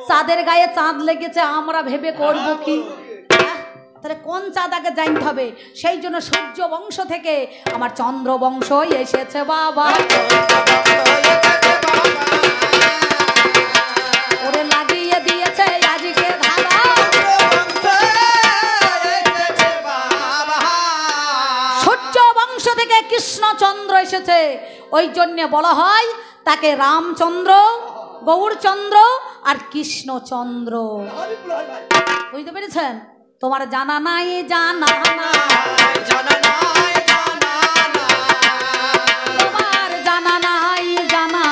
চাঁদের গায়ে চাঁদ লেগেছে, আমরা ভেবে করবো কি? তাহলে কোন চাঁদ আগে জানতে হবে। সেই জন্য সূর্য বংশ থেকে আমার চন্দ্র বংশ এসেছে বাবা। ওরে লাগিয়ে দিয়েছে আজকে ধারা, সূর্য বংশ থেকে কৃষ্ণচন্দ্র এসেছে। ওই জন্য বলা হয় তাকে রামচন্দ্র, গৌরচন্দ্র আর কৃষ্ণচন্দ্র। বুঝতে পেরেছেন? তোমার জানা নাই, জানা তোমার জানা নাই, জানা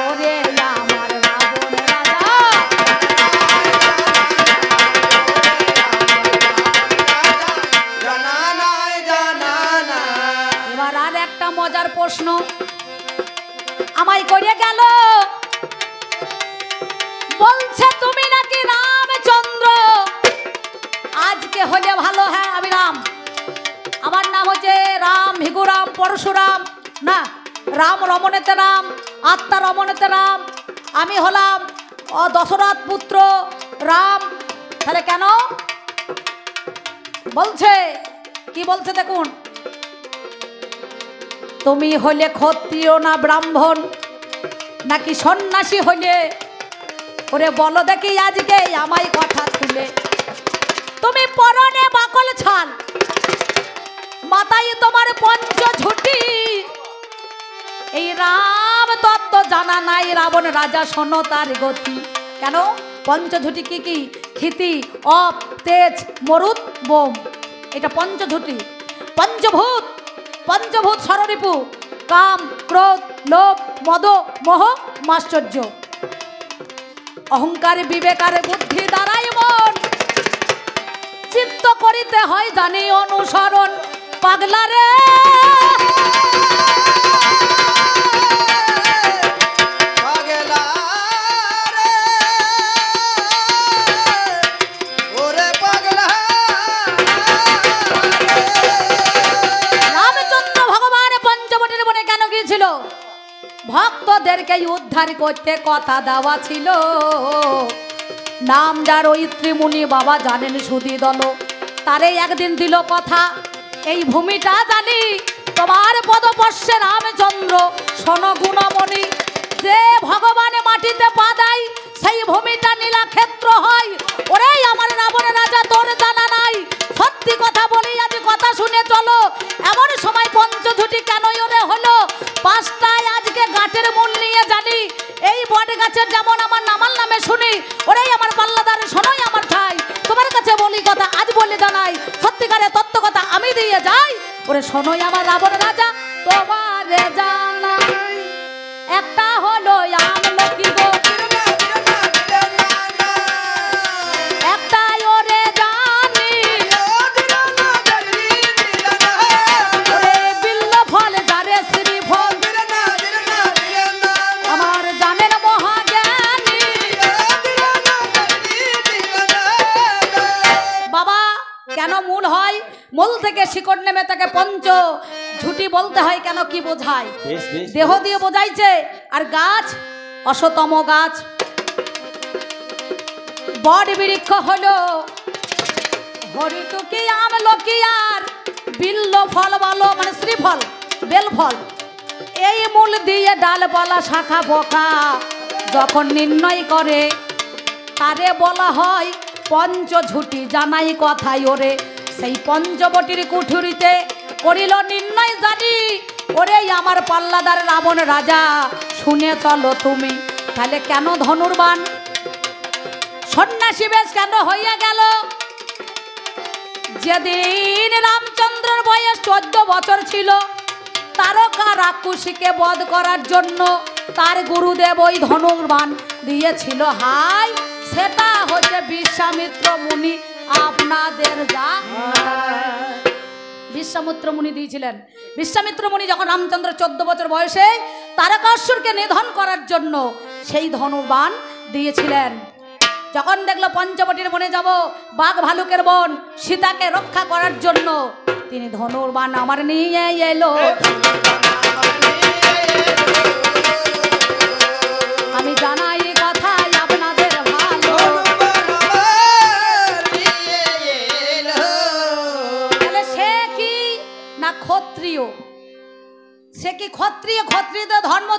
ওরে আমার রাবণ রাজা। এবার আর একটা মজার প্রশ্ন আমায় করে গেল। বলছে তুমি নাকি রামচন্দ্র। আজকে হলে ভালো, হ্যাঁ আমি রাম, আমার নাম হচ্ছে রাম, ভিগুরাম, পরশুরাম না, রাম রমণেতে রাম, আত্মা রমণেতে রাম। আমি হলাম দশরথ পুত্র রাম। তাহলে কেন বলছে? কি বলছে দেখুন, তুমি হলে ক্ষত্রিয় না ব্রাহ্মণ নাকি সন্ন্যাসী হলে? ওরে বলো দেখি আজকে আমায় কথা খুলে। তুমি পরনে বাকল ছাল, মাথায় তোমার পঞ্চঝুটি, এই রাম তত্ত্ব জানা নাই রাবণ রাজা, শোনো তার গতি। কেন? পঞ্চঝুটি কি কি? ক্ষিতি, অপ, তেজ, মরুত, বোম, এটা পঞ্চঝুটি। পঞ্চভূত, পঞ্চভূত ষড়রিপু, কাম, ক্রোধ, লোভ, মদ, মোহ, মাশ্চর্য। অহংকার, বিবেকার, বুদ্ধি দ্বারাই মন চিত্ত করিতে হয় জানি অনুসরণ। পাগলারে রামচন্দ্র ভগবান পঞ্চবটির বনে কেন গিয়েছিল? ভক্তদেরকে উদ্ধার করতে কথা দেওয়া ছিল। নাম যার ঐত্রী মুনি বাবা জানেন সুধী দল, তারে একদিন দিল কথা, এই ভূমিটা জানি তোমার পদপর্শে রামচন্দ্র। শোনো গুণমণি, যে ভগবানে মাটিতে পা দেয় সেই ভূমিটা নীলাক্ষেত্র হয়। ওরে আমার রাবণ রাজা, তোর জানা নাই? সত্যি কথা বলি, আজ কথা শুনে চলো। এমন সময় পঞ্চঝুটি কেন ওরে হলো? পাঁচটায় আজকে গাঁটের মূল নিয়ে জানি, এই বট গাছের যেমন আমার নামাল নামে শুনি। ওরেই আমার পাল্লাদার, শোনোই আমার ঠাই, তোমার কাছে বলি কথা আজ বলে জানাই, সত্যিকারের তত্ত্ব কথা আমি দিয়ে যাই। ওরে শোনোই আমার রাবণ রাজা, তোমার জানাই একটা হলো আমলকি গো, একটাই ওরে জানি ওরে বিল্ল ফল যারে শ্রীফল, আমার জানেন মহাজ্ঞানী। বাবা কেন মূল হয়? মূল থেকে শিকড় নেমে তাকে পঞ্চ ঝুটি বলতে হয় কেন? কি বোঝায়? দেহ দিয়ে বোঝাইছে। আর গাছ অশ্বতম গাছ, বট বৃক্ষ হলো হরিটুকি, আমলকি আর বিল্ল ফল বলো, মানে শ্রীফল, বেল ফল। এই মূল দিয়ে ডালপালা শাখা পোকা যখন নির্ণয় করে তারে বলা হয় পঞ্চঝুটি। জানাই কথাই ওরে, সেই পঞ্চবটির কুঠুরিতে করিল নির্ণয় জানি। ওরে আমার পাল্লাদার রাবণ রাজা, শুনে চলো তুমি। তাহলে কেন ধনুর্বাণ সন্ন্যাসী বেশ কেন হইয়া গেল? যেদিন রামচন্দ্রের বয়স 14 বছর ছিল, তারকা রাক্ষসীকে বধ করার জন্য তার গুরুদেব ওই ধনুর্বাণ দিয়েছিল। হাই, সেটা হচ্ছে বিশ্বামিত্র মুনি আপনাদের যা বিশ্বামিত্র মুনি দিয়েছিলেন। বিশ্বামিত্র মুনি যখন রামচন্দ্র 14 বছর বয়সে তারকাসুরকে নিধন করার জন্য সেই ধনুর্বাণ দিয়েছিলেন। যখন দেখলো পঞ্চবটির বনে যাব, বাঘ ভালুকের বন, সীতাকে রক্ষা করার জন্য তিনি ধনুর্বাণ আমার নিয়ে এলো।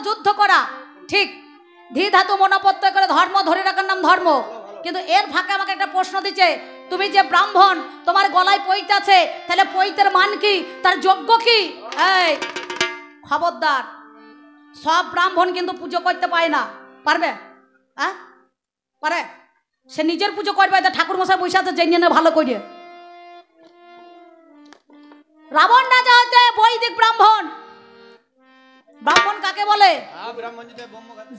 যুদ্ধ করা ঠিক, ধী ধাতু মনোপত্য করে ধর্ম ধরে রাখার নাম ধর্ম। কিন্তু এর ফাঁকে আমাকে একটা প্রশ্ন দিচ্ছে, তুমি যে ব্রাহ্মণ, তোমার গলায় পৈত আছে, তাহলে পৈতের মান কি, তার যোগ্য কি? এই খবরদার, সব ব্রাহ্মণ কিন্তু পুজো করতে পারে না। পারবে? হ্যাঁ পারে? সে নিজের পুজো করবে, ঠাকুর মশাই বসে আছে জেনে না ভালো করে। রাবণ রাজা হচ্ছে বৈদিক ব্রাহ্মণ। ব্রাহ্মণ কাকে বলে?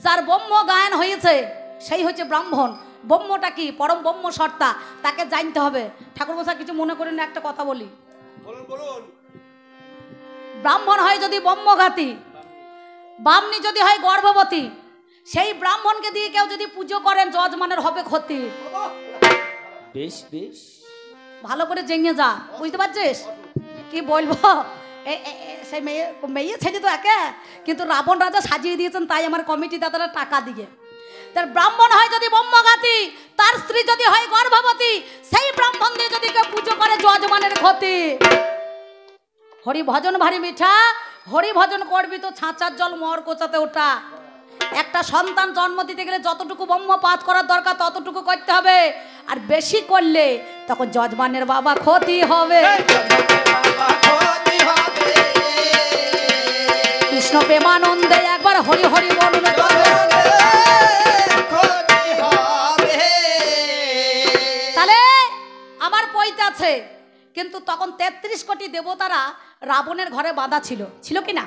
যার ব্রহ্ম গায়ন হয়েছে সেই হচ্ছে ব্রাহ্মণ। ব্রহ্মটা কি? পরম ব্রহ্ম সত্তা, তাকে জানতে হবে। ঠাকুর মশাই কিছু মনে করেন না, একটা কথা বলি। ব্রাহ্মণ হয় যদি ব্রহ্মঘাতী, বামনি যদি হয় গর্ভবতী, সেই ব্রাহ্মণকে দিয়ে কেউ যদি পুজো করেন যজমানের হবে ক্ষতি। বেশ বেশ ভালো করে জেনে যা, বুঝতে পারছিস কি বলবো? সেই মেয়ে ছেলে তো একে, কিন্তু রাবণ রাজা সাজিয়ে দিয়েছেন, তাই আমার কমিটি দাদারা টাকা দিয়ে। তার ব্রাহ্মণ হয় যদি ব্রহ্মঘাতী, তার স্ত্রী যদি হয় গর্ভবতী, সেই ব্রাহ্মণ দিয়ে যদি কেউ পুজো করে যজমানের ক্ষতি। হরি ভজন ভারী মিঠা, হরি ভজন করবি তো ছাঁচার জল মর কোচাতে ওঠা। একটা সন্তান জন্ম দিতে গেলে যতটুকু ব্রহ্ম পাঠ করার দরকার ততটুকু করতে হবে, আর বেশি করলে তখন যজমানের বাবা ক্ষতি হবে। কৃষ্ণ প্রেমানন্দে একবার হরি হরি বলুন। তাহলে আমার পৈতে আছে, কিন্তু তখন 33 কোটি দেবতারা রাবণের ঘরে বাঁধা ছিল, ছিল কি না?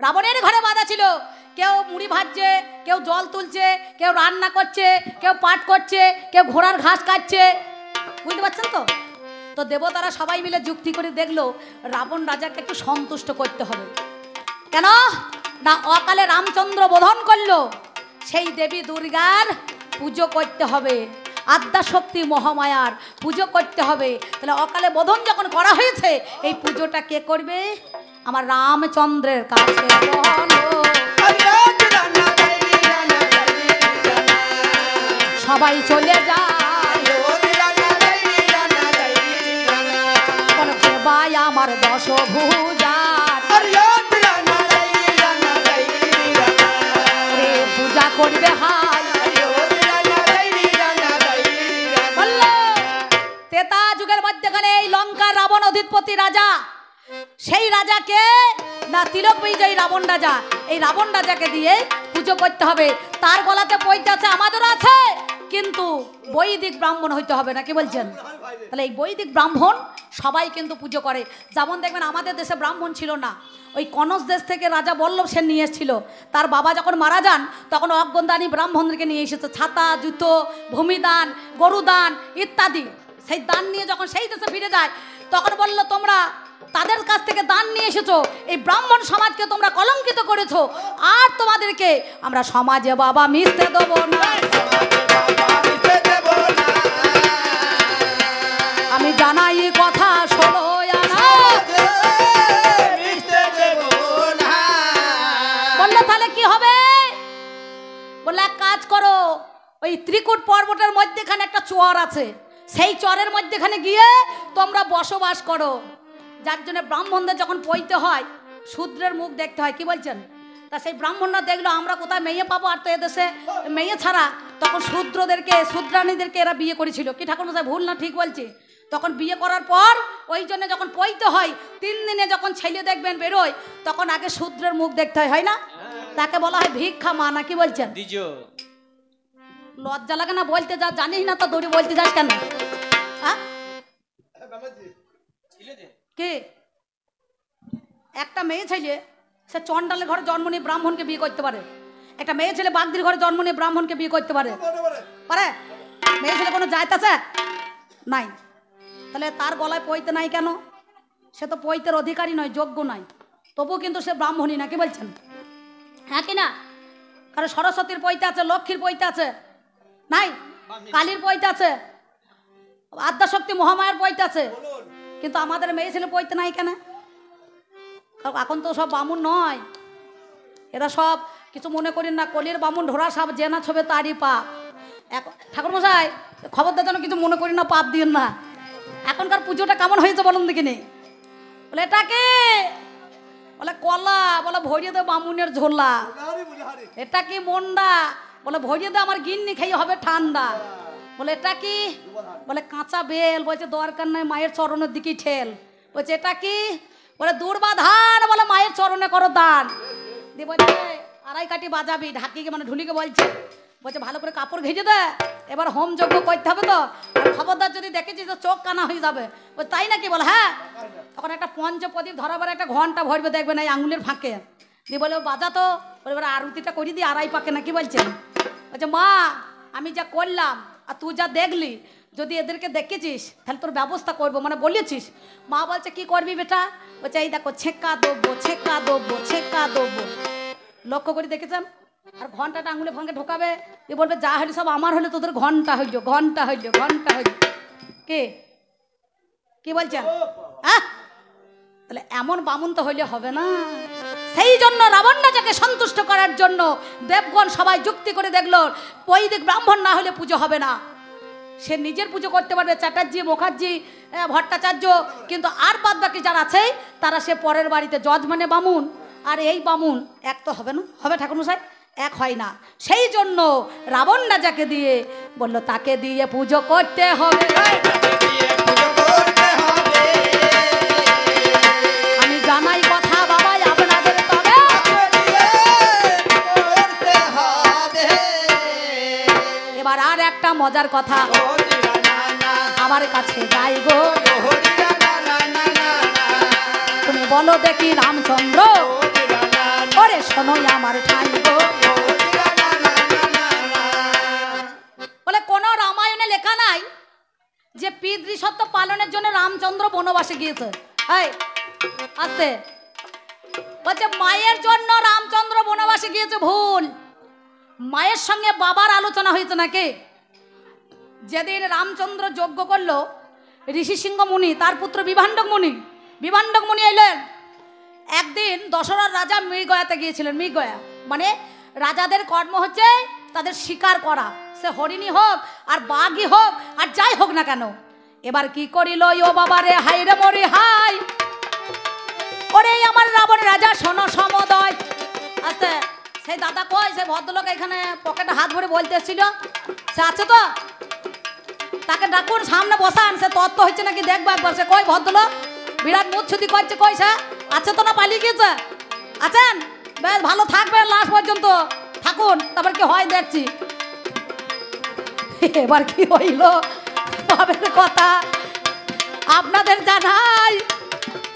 রাবণের ঘরে বাঁধা ছিল। কেউ মুড়ি ভাজছে, কেউ জল তুলছে, কেউ রান্না করছে, কেউ পাঠ করছে, কেউ ঘোড়ার ঘাস কাটছে, বুঝতে পারছেন তো? তো দেবতারা সবাই মিলে যুক্তি করে দেখলো রাবণ রাজাকে একটু সন্তুষ্ট করতে হবে। কেন না? অকালে রামচন্দ্র বোধন করলো, সেই দেবী দুর্গার পুজো করতে হবে, আদ্যা শক্তি মহামায়ার পুজো করতে হবে। তাহলে অকালে বোধন যখন করা হয়েছে, এই পুজোটা কে করবে? আমার রামচন্দ্রের কাছে সবাই চলে যায়, ভাই আমার দশভুজার পূজা করবে। হাই তেতা যুগের মধ্যেখানে এই লঙ্কার রাবণ অধিপতি রাজা, সেই রাজাকে না তিলক বিজয়ী রাবণ রাজা, এই রাবণ রাজাকে দিয়ে পুজো করতে হবে। তার গলাতে পৈতে আছে, আমাদেরও আছে, কিন্তু বৈদিক ব্রাহ্মণ হইতে হবে না, কি বলছেন? তাহলে এই বৈদিক ব্রাহ্মণ সবাই কিন্তু পুজো করে। যেমন দেখবেন আমাদের দেশে ব্রাহ্মণ ছিল না, ওই কনস দেশ থেকে রাজা বল্লভ সেন নিয়ে এসেছিল। তার বাবা যখন মারা যান তখন অজ্ঞদানী ব্রাহ্মণদেরকে নিয়ে এসেছে, ছাতা, জুতো, ভূমিদান, গরুদান ইত্যাদি। সেই দান নিয়ে যখন সেই দেশে ফিরে যায়, তখন বলল তোমরা তাদের কাছ থেকে দান নিয়ে এসেছো, এই ব্রাহ্মণ সমাজকে তোমরা কলঙ্কিত করেছো, আর তোমাদেরকে আমরা সমাজে বাবা মিশতে দেবো না। আমি জানাই কথা শোনো বললো, তাহলে কি হবে? বললে এক কাজ করো, ওই ত্রিকুট পর্বতের মধ্যেখানে একটা চর আছে, সেই চরের মধ্যেখানে গিয়ে তোমরা বসবাস করো। যার জন্য ব্রাহ্মণদের যখন পৈতে হয় শূদ্রের মুখ দেখতে হয়, কি বলছেন? তা সেই ব্রাহ্মণরা দেখলো আমরা কোথায় মেয়ে পাবো, আর তো এদেশে মেয়ে ছাড়া, তখন শূদ্রদেরকে, শূদ্রাণীদেরকে এরা বিয়ে করেছিল। কি ঠাকুর মশাই ভুল না ঠিক বলছি? তখন বিয়ে করার পর ওই জন্য যখন পৈতে হয় 3 দিনে যখন ছেলে দেখবেন বেরোয়, তখন আগে শূদ্রের মুখ দেখতে হয়, হয় না? তাকে বলা হয় ভিক্ষা মা, না কি বলছেন? লজ্জা লাগে না বলতে? যা জানিস না তো দৌড়ি বলতে যাস কেন? কি একটা মেয়ে ছেলে সে চন্ডালের ঘরে জন্ম নিয়ে ব্রাহ্মণকে বিয়ে করতে পারে, একটা মেয়ে ছেলে বাগদির ঘরে জন্ম নিয়ে ব্রাহ্মণকে বিয়ে করতে পারে? পারে? মেয়ে ছেলে কোনো জায়গা আছে? নাই। তাহলে তার গলায় পৈতে নাই কেন? সে তো পৈতের অধিকারী নয়, যোগ্য নয়, তবু কিন্তু সে ব্রাহ্মণই, না কি বলছেন? হ্যাঁ কি না? কারণ সরস্বতীর পৈতে আছে, লক্ষ্মীর পৈতে আছে, নাই? কালীর পৈতে আছে, আদ্যাশক্তি মহামায়ার পৈতে আছে, কিন্তু আমাদের মেয়ে ছেলে পৈতে নাই কেন? এখন তো সব বামুন নয়, এরা সব কিছু মনে করেন না, কলির বামুন ঢোরা সব জেনা ছবে তারই পাপ। ঠাকুর মশাই খবরদার যেন কিছু মনে করি না, পাপ দিন না। এখনকার পুজোটা কেমন হয়েছে বলুন দেখিনি? বলে এটাকে বলে কলা, বলে ভরিয়ে দে বামুনের ঝোলা, এটা কি মন্ডা? বলে ভরিয়ে দে, আমার গিন্নি খাইয়ে হবে ঠান্ডা। বলে এটা কি? বলে কাঁচা বেল। বলছে দরকার নাই, মায়ের চরণের দিকে ঠেল। বলছে এটা কি? বলে দুর্বা ধান। বলে মায়ের চরণে করো দান। দিয়ে বলছে আড়াই কাটি বাজাবি। ঢাকিকে মানে ঢুলিকে বলছে, বলছে ভালো করে কাপড় ঘেঁচে দে, এবার হোম যজ্ঞ করতে হবে তো। আর খবরদার যদি দেখেছিস তো চোখ কানা হয়ে যাবে। বলে তাই নাকি? বলে হ্যাঁ। তখন একটা পঞ্চপ্রদীপ ধরাবার একটা ঘন্টা ভরবে, দেখবে না এই আঙুলের ফাঁকে। দিয়ে বলে বাজা তো। বলে এবার আরতিটা করি দিই, আড়াই পাকে নাকি বলছেন। বলছে মা আমি যা করলাম আর তুই যা দেখলি, যদি এদেরকে দেখেছিস তাহলে তোর ব্যবস্থা করবো, মানে বলেছিস। মা বলছে কি করবি বেটা? বলছে এই দেখো ছেঁকা দেবো, ছেঁকা দেবো, ছেঁকা দেবো। লক্ষ্য করে দেখেছেন? আর ঘন্টাটা আঙুলে ফাঁকে ঢোকাবে, এ বলবে যা হইলো সব আমার হলে তোদের ঘন্টা হইল, ঘন্টা হইল, ঘন্টা হইল। কে কি বলছেন? হ্যাঁ, তাহলে এমন বামুন তো হইলে হবে না। সেই জন্য রাবণ রাজাকে সন্তুষ্ট করার জন্য দেবগণ সবাই যুক্তি করে দেখলো বৈদিক ব্রাহ্মণ না হলে পুজো হবে না। সে নিজের পুজো করতে পারবে, চ্যাটার্জি, মুখার্জি, ভট্টাচার্য, কিন্তু আর বাদ বাকি যারা আছে তারা সে পরের বাড়িতে জজ মানে বামুন। আর এই বামুন এক তো হবে না, হবে ঠাকুরমশাই? এক হয় না। সেই জন্য রাবণ রাজাকে দিয়ে বলল তাকে দিয়ে পুজো করতে হবে। আমি জানাই কথা বাবাই আপনাদের, তবে এবার আর একটা মজার কথা আমার কাছে গাইবো। তুমি বলো দেখি রামচন্দ্র, ওরে শোনো আমার ঠাইগো। বলে কোন রামায়ণে লেখা নাই যে পিতৃসত্য পালনের জন্য রামচন্দ্র বনবাসে গিয়েছে। এই আস্তে বলছে মায়ের জন্য রামচন্দ্র বনবাসে গিয়েছে, ভুল। মায়ের সঙ্গে বাবার আলোচনা হয়েছে নাকি? যেদিন রামচন্দ্র যজ্ঞ করলো, ঋষি সিংহ মুনি তার পুত্র বিভাণ্ডক মুনি এলেন। একদিন দশরথ রাজা মৃগয়াতে গিয়েছিলেন। মৃগয়া মানে রাজাদের কর্ম হচ্ছে তাদের শিকার করা, সে হরিণী হোক আর বাঘই হোক আর যাই হোক না কেন। এবার কি করিল, ও বাবা রে হাই রে মরি হাই, ওরে আমার রাবণ রাজা শোনো সমদয়। আস্তে, সেই দাদা কই? সেই ভদ্রলোক এখানে পকেটে হাত ভরে বলতে এসেছিল, সে আছে তো? তাকে ডাকুন, সামনে বসান, সে তত্ত্ব হচ্ছে নাকি দেখবো একবার। সে কই ভদ্রলোক? বিরাট মুচ্ছুতি করছে, কই সে? আছে তো না পালিয়ে গিয়েছে? আছেন? বেশ ভালো থাকবেন লাস্ট পর্যন্ত, থাকুন, তারপর কি হয় দেখছি। এবার কি হইল বাবের কথা আপনাদের জানাই,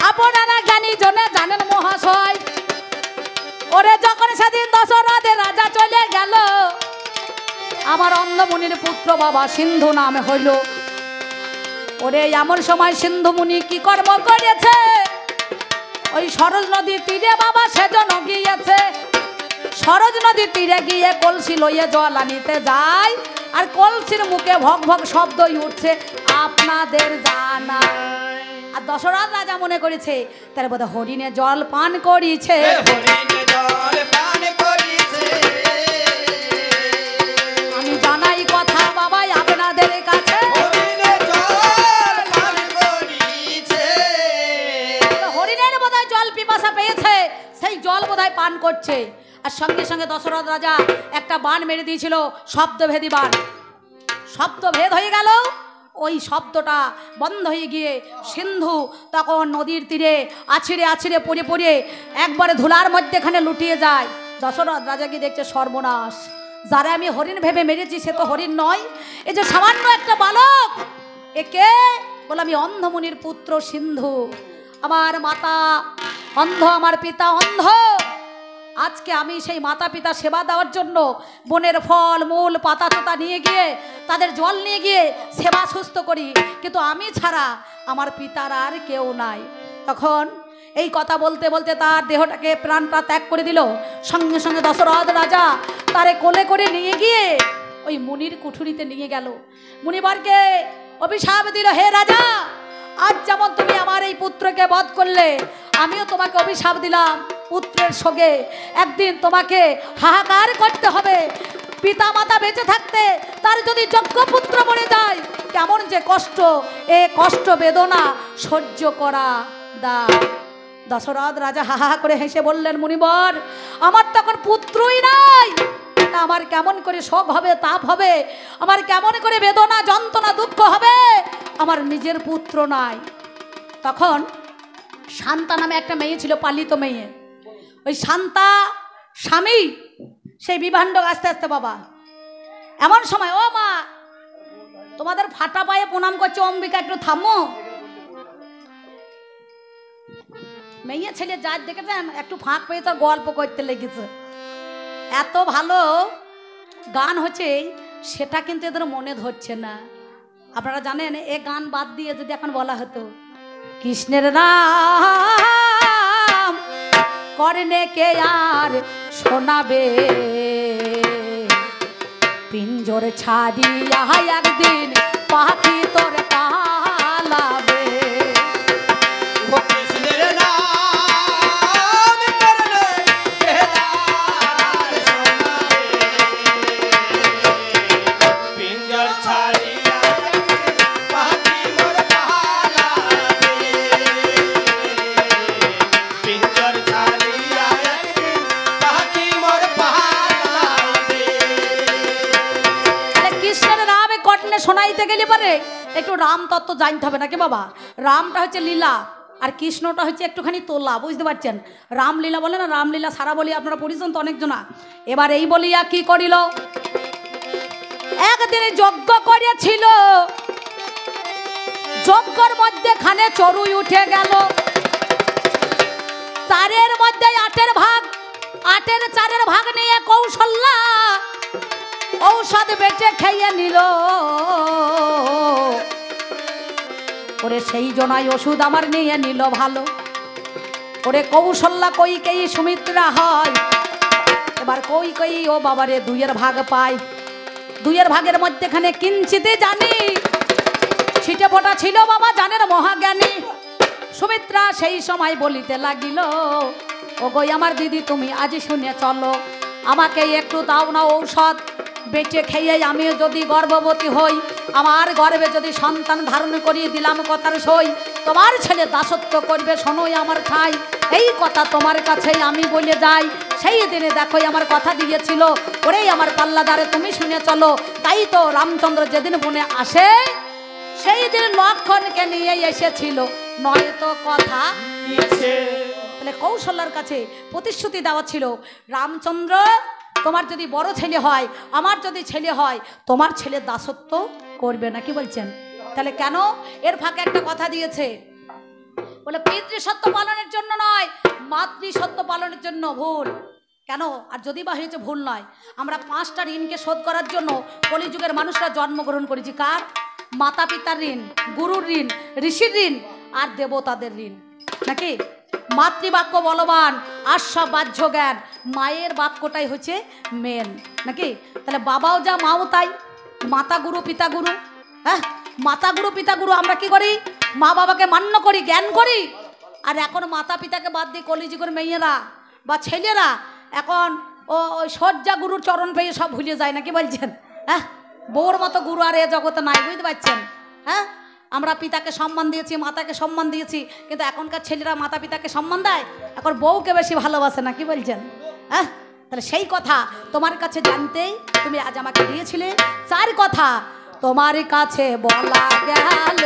আপনারা জ্ঞানী জনে জানেন মহাশয়। ওরে যখন সেদিন দশরথের রাজা চলে গেল, আমার অন্ধমুনির পুত্র বাবা সিন্ধু নামে হইল। ওরে এমন সময় সিন্ধু মুনি কি কর্ম করেছে, ওই সরজ নদীর তীরে বাবা সেজন গিয়েছে। সরজ নদীর তীরে গিয়ে কলসি লইয়ে জল আনিতে যায়, আর কলসির মুখে ভক ভক শব্দই উঠছে আপনাদের জানা। আর দশরথ রাজা মনে করেছে তার বোধ হরিণে জল পান করিছে। আমি জানাই কথা বাবাই আপনাদের কাছে, হরিণের বোধহয় জল পিপাসা পেয়েছে, সেই জল বোধহয় পান করছে। আর সঙ্গে সঙ্গে দশরথ রাজা একটা বাণ মেরে দিয়েছিল, শব্দভেদী বাণ। শব্দভেদ হয়ে গেল, ওই শব্দটা বন্ধ হয়ে গিয়ে সিন্ধু তখন নদীর তীরে আছড়ে আছড়ে পড়ে পড়ে একবারে ধুলার মধ্যেখানে লুটিয়ে যায়। দশরথ রাজা কি দেখছে, সর্বনাশ, যারা আমি হরিণ ভেবে মেরেছি সে তো হরিণ নয়, এই যে সামান্য একটা বালক, একে বলে আমি অন্ধমুনির পুত্র সিন্ধু। আমার মাতা অন্ধ, আমার পিতা অন্ধ। আজকে আমি সেই মাতা পিতা সেবা দেওয়ার জন্য বনের ফল মূল পাতা চোতা নিয়ে গিয়ে তাদের জল নিয়ে গিয়ে সেবা সুস্থ করি, কিন্তু আমি ছাড়া আমার পিতার আর কেউ নাই। তখন এই কথা বলতে বলতে তার দেহটাকে প্রাণটা ত্যাগ করে দিল। সঙ্গে সঙ্গে দশরথ রাজা তারে কোলে করে নিয়ে গিয়ে ওই মুনির কুঠুরিতে নিয়ে গেল। মুনিবরকে অভিশাপ দিল, হে রাজা, আজ যেমন তুমি আমার এই পুত্রকে বধ করলে, আমিও তোমাকে অভিশাপ দিলাম, পুত্রের সঙ্গে একদিন তোমাকে হাহাকার করতে হবে। পিতা মাতা বেঁচে থাকতে তার যদি যোগ্য পুত্র মরে যায়, কেমন যে কষ্ট, এ কষ্ট বেদনা সহ্য করা দায়। দশরথ রাজা হাহা করে হেসে বললেন, মুনিবর, আমার তখন পুত্রই নাই, আমার কেমন করে শোক হবে, তাপ হবে, আমার কেমন করে বেদনা যন্ত্রণা দুঃখ হবে, আমার নিজের পুত্র নাই। তখন শান্তা নামে একটা মেয়ে ছিল, পালিত মেয়ে। ওই শান্তা স্বামী সেই বিভাণ্ড আস্তে আস্তে বাবা। এমন সময়, ও মা, তোমাদের ফাটা পায়ে প্রণাম করছে, অম্বিকা একটু থামো। মেয়ে ছেলে যার দেখেছেন একটু ফাঁক পেয়ে তার গল্প করতে লেগেছে। এত ভালো গান হচ্ছে, সেটা কিন্তু এদের মনে ধরছে না। আপনারা জানেন, এ গান বাদ দিয়ে যদি এখন বলা হতো কৃষ্ণের নাম কর্ণে কে আর শোনাবে, পিঞ্জর ছাড়িয়া একদিন পাখি তোর পালাবে। শোনাইতে গেলে পারে একটু রাম তত্ত্ব জানতে হবে নাকি বাবা। রামটা হচ্ছে লীলা, আর কৃষ্ণটা হচ্ছে একটুখানি তোলা, বুঝতে পারছেন? রামলীলা বলে না, রামলীলা সারা বলি আপনারা পড়িয়েছেন তো অনেকজনা। এবার এই বলিয়া কি করিল, একদিন যজ্ঞ করেছিল, যজ্ঞর মধ্যে খানে চড়ুই উঠে গেল, চারের মধ্যে আটের ভাগ, আটের চারের ভাগ নিয়ে কৌশল্যা ঔষধ বেটে খেয়ে নিল। ওরে সেই জনাই ওষুধ আমার নিয়ে নিল ভালো। ওরে কৌশল্যা কইকেই সুমিত্রা হয়, এবার কই ও বাবারে দুইয়ের ভাগ পায়। দুইয়ের ভাগের মধ্যেখানে কিঞ্চিতে জানি ছিটে ফোটা ছিল বাবা জানের মহাজ্ঞানী। সুমিত্রা সেই সময় বলিতে লাগিল, ও গই আমার দিদি, তুমি আজ শুনে চলো, আমাকে একটু দাও না ঔষধ, বেঁচে খেয়ে আমিও যদি গর্ভবতী হই, আমার গর্ভে যদি সন্তান ধারণ করিয়ে দিলাম কথার সই, তোমার ছেলে দাসত্ব করবে শোনোই আমার ঠাই, এই কথা তোমার কাছেই আমি বলে যাই। সেই দিনে দেখোই আমার কথা দিয়েছিল, ওরেই আমার পাল্লাদারে তুমি শুনে চলো। তাই তো রামচন্দ্র যেদিন বনে আসে, সেই দিন লক্ষণকে নিয়ে এসেছিল, নয় তো কথা। তাহলে কৌশল্যার কাছে প্রতিশ্রুতি দেওয়া ছিল, রামচন্দ্র তোমার যদি বড় ছেলে হয়, আমার যদি ছেলে হয়, তোমার ছেলে দাসত্ব করবে না। কি বলছেন? তাহলে কেন? এর ফাঁকে একটা কথা দিয়েছে, বলে পিতৃসত্য পালনের জন্য নয়, মাতৃসত্য পালনের জন্য। ভুল কেন? আর যদি বা হয়েছে ভুল নয়, আমরা 5টা ঋণকে শোধ করার জন্য কলিযুগের মানুষরা জন্মগ্রহণ করেছি। কার? মাতা পিতার ঋণ, গুরুর ঋণ, ঋষির ঋণ, আর দেবতাদের ঋণ, নাকি? মাতৃবাক্য বলবান, আশা বাহ্য জ্ঞান, মায়ের বাক্যটাই হচ্ছে মেন, নাকি? তাহলে বাবাও যা, মাও তাই। মাতা গুরু পিতা গুরু, হ্যাঁ, মাতা গুরু পিতা গুরু আমরা কি করি? মা বাবাকে মান্য করি, জ্ঞান করি। আর এখন মাতা পিতাকে বাদ দিয়ে কলিযুগের মেয়েরা বা ছেলেরা এখন ওই সজ্জা গুরুর চরণ পেয়ে সব ভুলে যায়, নাকি বলছেন? হ্যাঁ, বউর মতো গুরু আর এ জগতে নাই, বুঝতে পারছেন? হ্যাঁ, আমরা পিতাকে সম্মান দিয়েছি, মাতাকে সম্মান দিয়েছি, কিন্তু এখনকার ছেলেরা মাতা পিতাকে সম্মান দেয়, এখন বউকে বেশি ভালোবাসে না। কি বলছেন? হ্যাঁ, তাহলে সেই কথা তোমার কাছে জানতেই তুমি আজ আমাকে দিয়েছিলে 4 কথা তোমার কাছে বলা গেল।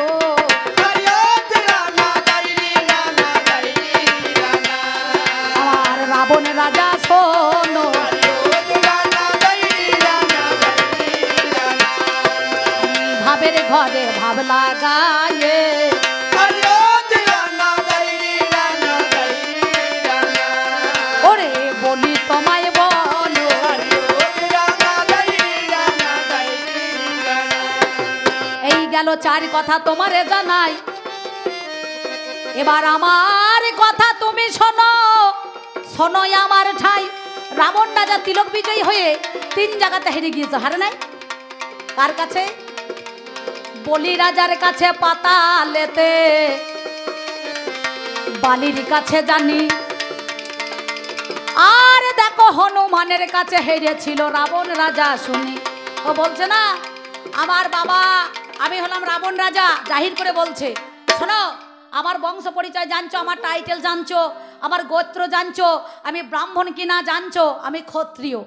আমার রাবণ রাজা শোনো, ভাবের ঘরে ভাব লাগায়ে, ওরে বলি তোমায় বলো, এই গেল 4 কথা তোমারে জানাই। এবার আমার কথা তুমি শোনো, শোনোই আমার ঠাই। রাবণ রাজা তিলক বিজয়ী হয়ে 3 জায়গাতে হেরে গিয়েছে, হারে নাই? কার কাছে? বলি রাজার কাছে পাতালেতে, বালির কাছে জানি, আর দেখো হনুমানের কাছে হেরেছিল রাবণ রাজা। শুনি ও বলছে না, আমার বাবা, আমি হলাম রাবণ রাজা, জাহির করে বলছে। শোনো, আমার বংশ পরিচয় জানছো, আমার টাইটেল জানছো, আমার গোত্র জানছো, আমি ব্রাহ্মণ কিনা জানছো, আমি ক্ষত্রিয়।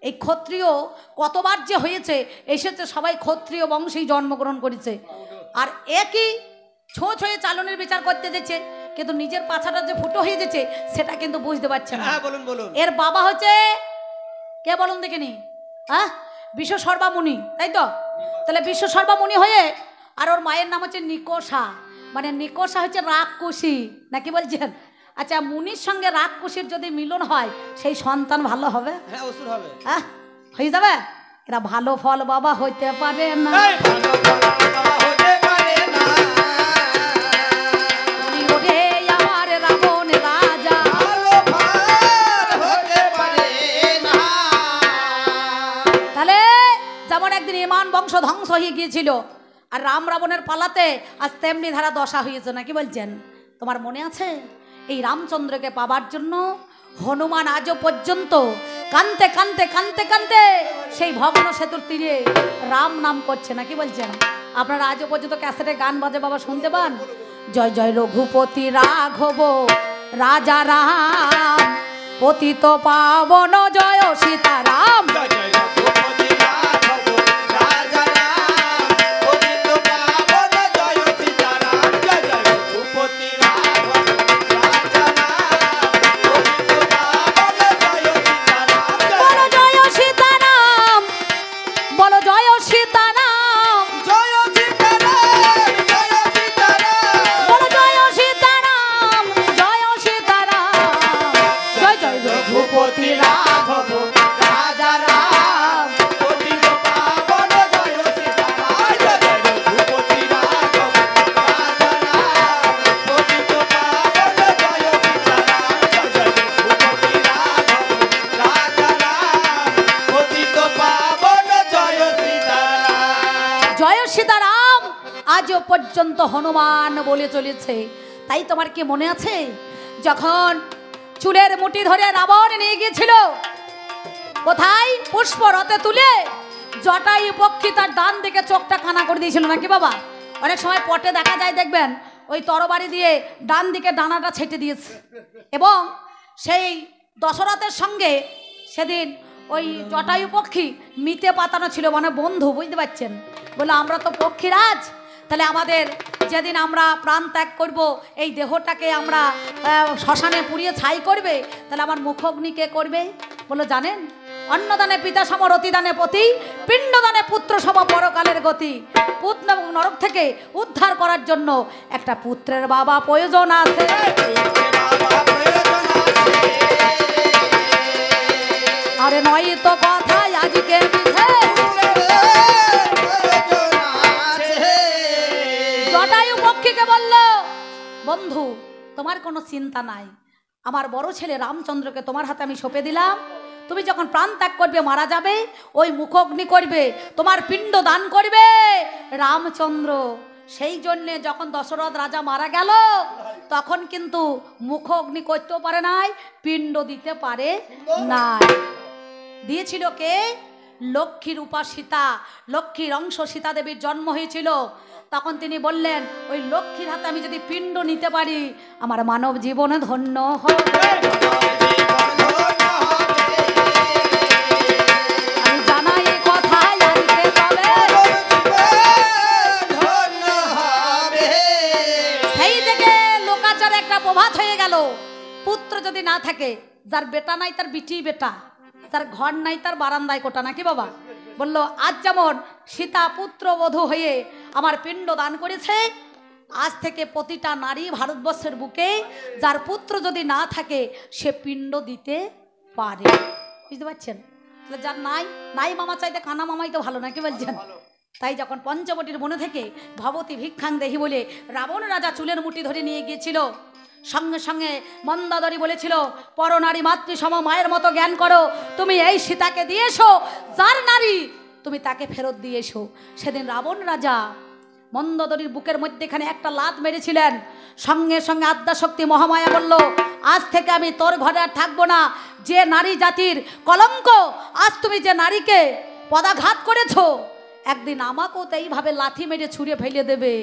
এই ক্ষত্রিয় কতবার যে হয়েছে, এসেছে সবাই ক্ষত্রিয় বংশেই জন্মগ্রহণ করেছে। আর একই ছোঁচ হয়ে চালনের বিচার করতে যেছে, কিন্তু নিজের পাছাটা যে ফুটো হয়ে যেছে সেটা কিন্তু বুঝতে পারছে না। বলুন বলুন। এর বাবা হচ্ছে কে বলুন দেখিনি? হ্যাঁ, বিশ্বসর্বা মুনি, তাই তো? তাহলে বিশ্বসর্বা মুনি হয়ে, আর ওর মায়ের নাম হচ্ছে নিকোষা, মানে নিকোষা হচ্ছে রাক্ষসী, নাকি বলছেন? আচ্ছা, মুনির সঙ্গে রাক্ষসীর যদি মিলন হয় সেই সন্তান ভালো হবে? হ্যাঁ, অসুর হবে। হ্যাঁ, হয়ে যাবে? এরা ভালো ফল বাবা হইতে পারে না। এই ভালো বাবা হতে পারে না। ওরে আমার রাবণ রাজা, ভালো ফল হতে পারে না। তাহলে যেমন একদিন ইমান বংশ ধ্বংস হয়ে গিয়েছিল, আর রাম রাবণের পালাতে আজ তেমনি ধারা দশা হয়েছে, নাকি বলছেন? তোমার মনে আছে এই রামচন্দ্রকে পাবার জন্য হনুমান আজও পর্যন্ত কানতে কানতে কানতে কানতে সেই ভগ্ন সেতুর তীরে রাম নাম করছে, নাকি বলছেন? আপনারা আজও পর্যন্ত ক্যাসেটে গান বাজে বাবা শুনতে পান? জয় জয় রঘুপতি রাঘব রাজা রাম, পতিত পাবন জয় সীতারাম। জয় জয় রঘুপতি রাঘব রাজা রাম, পতিত পাবন জয় সীতারাম। জয় জয় রঘুপতি রাঘব রাজা রাম, পতিত পাবন জয় সীতারাম। বলো জয় সীতারাম, বলো জয় সীতারাম, জয় সীতারাম, জয় সীতারাম। বলো জয় সীতারাম, জয় সীতারাম। জয় জয় রঘুপতি রাঘব রাজা রাম, পতিত পাবন জয় সীতারাম। জয় জয় রঘুপতি রাঘব রাজা রাম, পতিত পাবন জয় সীতারাম। জয় জয় রঘুপতি রাঘব রাজা রাম, পতিত পাবন জয় সীতারাম। জয় সীতারাম আজও পর্যন্ত হনুমান বলে চলেছে। তাই তোমার কি মনে আছে যখন চুলের মুঠি ধরে রাবণ নিয়ে গিয়েছিল কোথায়? পুষ্পরথে তুলে জটায়ু পক্ষী তার ডান দিকে চোখটা কানা করে দিয়েছিল, নাকি বাবা? অনেক সময় পটে দেখা যায়, দেখবেন ওই তরবারি দিয়ে ডান দিকে ডানাটা ছেটে দিয়েছে। এবং সেই দশরথের সঙ্গে সেদিন ওই জটায়ু পক্ষী মিতে পাতানো ছিল, মানে বন্ধু, বুঝতে পারছেন? বলে আমরা তো পক্ষীরাজ, তাহলে আমাদের যেদিন আমরা প্রাণ ত্যাগ করব, এই দেহটাকে আমরা শ্মশানে পুড়িয়ে ছাই করবে, তাহলে আমার মুখগ্নি কে করবে? বলো জানেন? অন্নদানে পিতা সম রতিদানে পতি, পিণ্ডদানে পুত্র সম পরকালের গতি। পুত্র নরক থেকে উদ্ধার করার জন্য একটা পুত্রের বাবা প্রয়োজন আছে। আরে নয় তো কথা আজকে মিছে। জটায়ু পক্ষীকে বলল, বন্ধু তোমার কোনো চিন্তা নাই, আমার বড় ছেলে রামচন্দ্রকে তোমার হাতে আমি সঁপে দিলাম। তুমি যখন প্রাণ ত্যাগ করবে, মারা যাবে, ওই মুখগ্নি করবে, তোমার পিণ্ড দান করবে রামচন্দ্র। সেই জন্যে যখন দশরথ রাজা মারা গেল, তখন কিন্তু মুখগ্নি করতেও পারে নাই, পিণ্ড দিতে পারে নাই। দিয়েছিল কে? লক্ষ্মীর উপাসিতা, লক্ষ্মীর অংশ সীতা দেবীর জন্ম হয়েছিল। তখন তিনি বললেন, ওই লক্ষ্মীর হাতে আমি যদি পিণ্ড নিতে পারি, আমার মানব জীবনে ধন্য হবে। আমি জানাই এই কথা আজকে তবে। সেই থেকে লোকাচারে একটা প্রভাত হয়ে গেল, পুত্র যদি না থাকে, যার বেটা নাই তার বিটি বেটা, যার ঘর নাই তার বারান্দায় কোটা, নাকি বাবা? বলল আজ যেমন সীতা পুত্র বধূ হয়ে আমার পিণ্ড দান করেছে, আজ থেকে প্রতিটা নারী ভারতবর্ষের বুকে যার পুত্র যদি না থাকে সে পিণ্ড দিতে পারে। বুঝতে পারছেন? তাহলে যার নাই নাই মামা চাইতে কানা মামাই তো ভালো, নাকি বলছেন? তাই যখন পঞ্চবটির বনে থেকে ভবতী ভিক্ষাং দেহি বলে রাবণ রাজা চুলের মুঠি ধরে নিয়ে গিয়েছিল, সঙ্গে সঙ্গে মন্দাদরি বলেছিল, পরনারী মাতৃ সম মায়ের মতো জ্ঞান করো, তুমি এই সীতাকে দিয়ে এসো, যার নারী তুমি তাকে ফেরত দিয়ে এসো। সেদিন রাবণ রাজা মন্দোদরির বুকের মধ্যেখানে একটা লাত মেরেছিলেন। সঙ্গে সঙ্গে আদ্যাশক্তি মহামায়া বলল, আজ থেকে আমি তোর ঘরে আর থাকবো না। যে নারী জাতির কলঙ্ক, আজ তুমি যে নারীকে পদাঘাত করেছো, একদিন আমাকেও তো এইভাবে লাথি মেরে ছুঁড়ে ফেলে দেবে।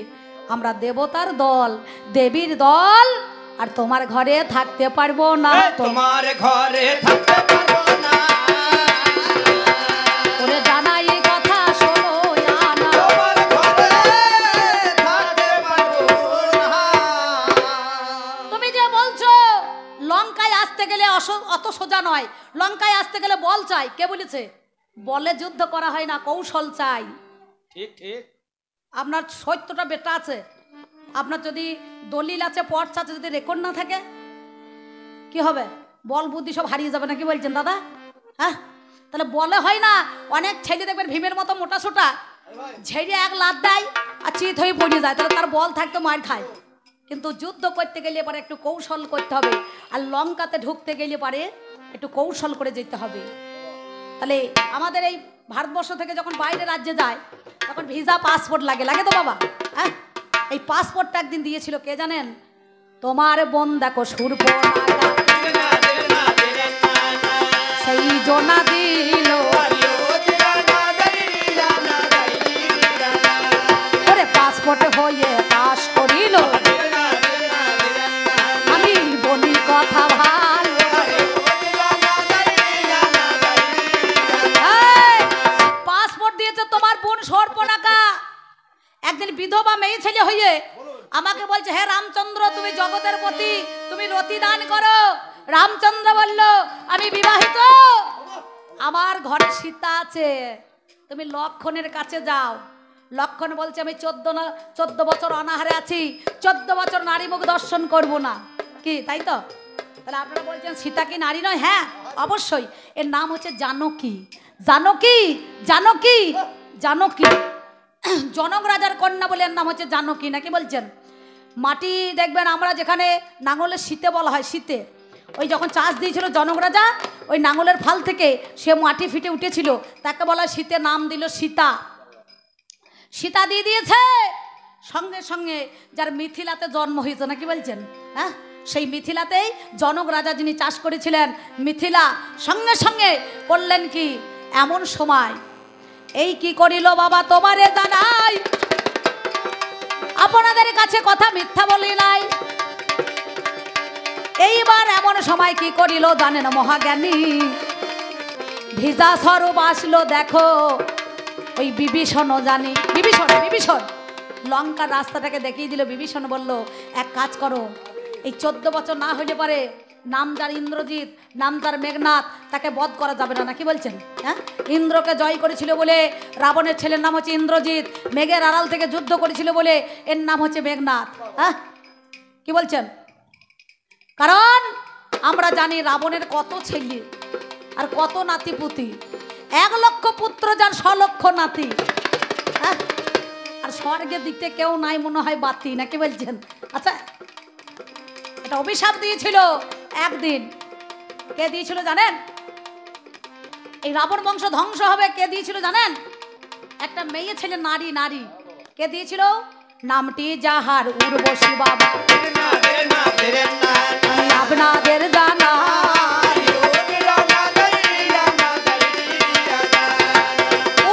আমরা দেবতার দল, দেবীর দল, আর তোমার ঘরে থাকতে পারবো না। তোমার ঘরে থাকতে পারবো না। কে বলেছে? বলে যুদ্ধ করা হয় না, কৌশল চাই। ঠিক ঠিক। আপনার সত্যটা বেটা আছে, আপনার যদি দলিল আছে, পর্চ আছে, যদি রেকর্ড না থাকে কি হবে? বল বুদ্ধি সব হারিয়ে যাবে না, কি বলছেন দাদা? হ্যাঁ, তাহলে বলে হয় না। অনেক ছেলে দেখবেন ভীমের মতো মোটা সোটা, ঝেড়ে এক লাত দেয় আর চিত হয়ে পড়ে যায়, তাহলে তার বল থাকতে মার খায়। কিন্তু যুদ্ধ করতে গেলে পরে একটু কৌশল করতে হবে, আর লঙ্কাতে ঢুকতে গেলে পরে একটু কৌশল করে যেতে হবে। তাহলে আমাদের এই ভারতবর্ষ থেকে যখন বাইরে রাজ্যে যায় তখন ভিসা পাসপোর্ট লাগে, লাগে তো বাবা? হ্যাঁ, এই পাসপোর্টটা একদিন দিয়েছিল কে জানেন? তোমার বোন দেখো সুরপনাখা, সেই জোনা দিল ওরে পাসপোর্ট হয়ে পাস করিল, আমি বলি কথা ভাল। পাসপোর্ট দিয়েছে তোমার বোন সুরপনাখা, একদিন বিধবা মেয়ে ছেলে হয়ে আমাকে বলছে, হে রামচন্দ্র তুমি জগতের পতি, তুমি রতি দান করো। রামচন্দ্র বলল, আমি বিবাহিত, আমার ঘরে সীতা আছে, তুমি লক্ষণের কাছে যাও। লক্ষণ বলছে, আমি 14 বছর অনাহারে আছি, 14 বছর নারী মুখ দর্শন করব না। কি তাই তো? তাহলে আপনারা বলছেন সীতা কি নারী নয়? হ্যাঁ অবশ্যই, এর নাম হচ্ছে জানকী। জানকী, জানকী, জানকী, জনক রাজার কন্যা বলে এর নাম হচ্ছে জানকী, নাকি বলছেন? মাটি দেখবেন আমরা যেখানে নাঙলের শীতে বলা হয়, শীতে ওই যখন চাষ দিয়েছিল জনক রাজা, ওই নাঙলের ফাল থেকে সে মাটি ফিটে উঠেছিল, তাকে বলা হয় শীতে, নাম দিল সীতা। সীতা দিয়ে দিয়েছে, সঙ্গে সঙ্গে যার মিথিলাতে জন্ম হয়েছে, নাকি বলছেন? হ্যাঁ, সেই মিথিলাতেই জনক রাজা যিনি চাষ করেছিলেন মিথিলা, সঙ্গে সঙ্গে করলেন কি এমন সময়, এই কি করিল বাবা তোমারে জানাই, আপনাদের কাছে কথা মিথ্যা বলি নাই। এইবার এমন সময় কি করিল জানেন মহাজ্ঞানী, ভিজা স্বরূপ আসলো দেখো ওই বিভীষণ, জানি বিভীষণ, বিভীষণ লঙ্কার রাস্তাটাকে দেখিয়ে দিল। বিভীষণ বলল, এক কাজ করো, এই 14 বছর না হইলে পারে নাম যার ইন্দ্রজিৎ, নাম যার মেঘনাথ, তাকে বধ করা যাবে না, নাকি বলছেন? হ্যাঁ, ইন্দ্রকে জয় করেছিল বলে রাবণের ছেলের নাম হচ্ছে ইন্দ্রজিৎ, মেঘের আড়াল থেকে যুদ্ধ করেছিল বলে এর নাম হচ্ছে মেঘনাথ। হ্যাঁ, কি বলছেন? কারণ আমরা জানি রাবণের কত ছেলে আর কত নাতিপুতি, 1 লক্ষ পুত্র যার 100 লক্ষ নাতি। হ্যাঁ, আর স্বর্গের দিকতে কেউ নাই মনে হয় বাতি, নাকি বলছেন? আচ্ছা, এটা অভিশাপ দিয়েছিল একদিন, কে দিয়েছিল জানেন? এই রাবণ বংশ ধ্বংস হবে কে দিয়েছিল জানেন? একটা মেয়ে ছেলে, নারী, নারী, কে দিয়েছিল? নামটি যাহার উর্বশী বাবা, আপনাদের জানা।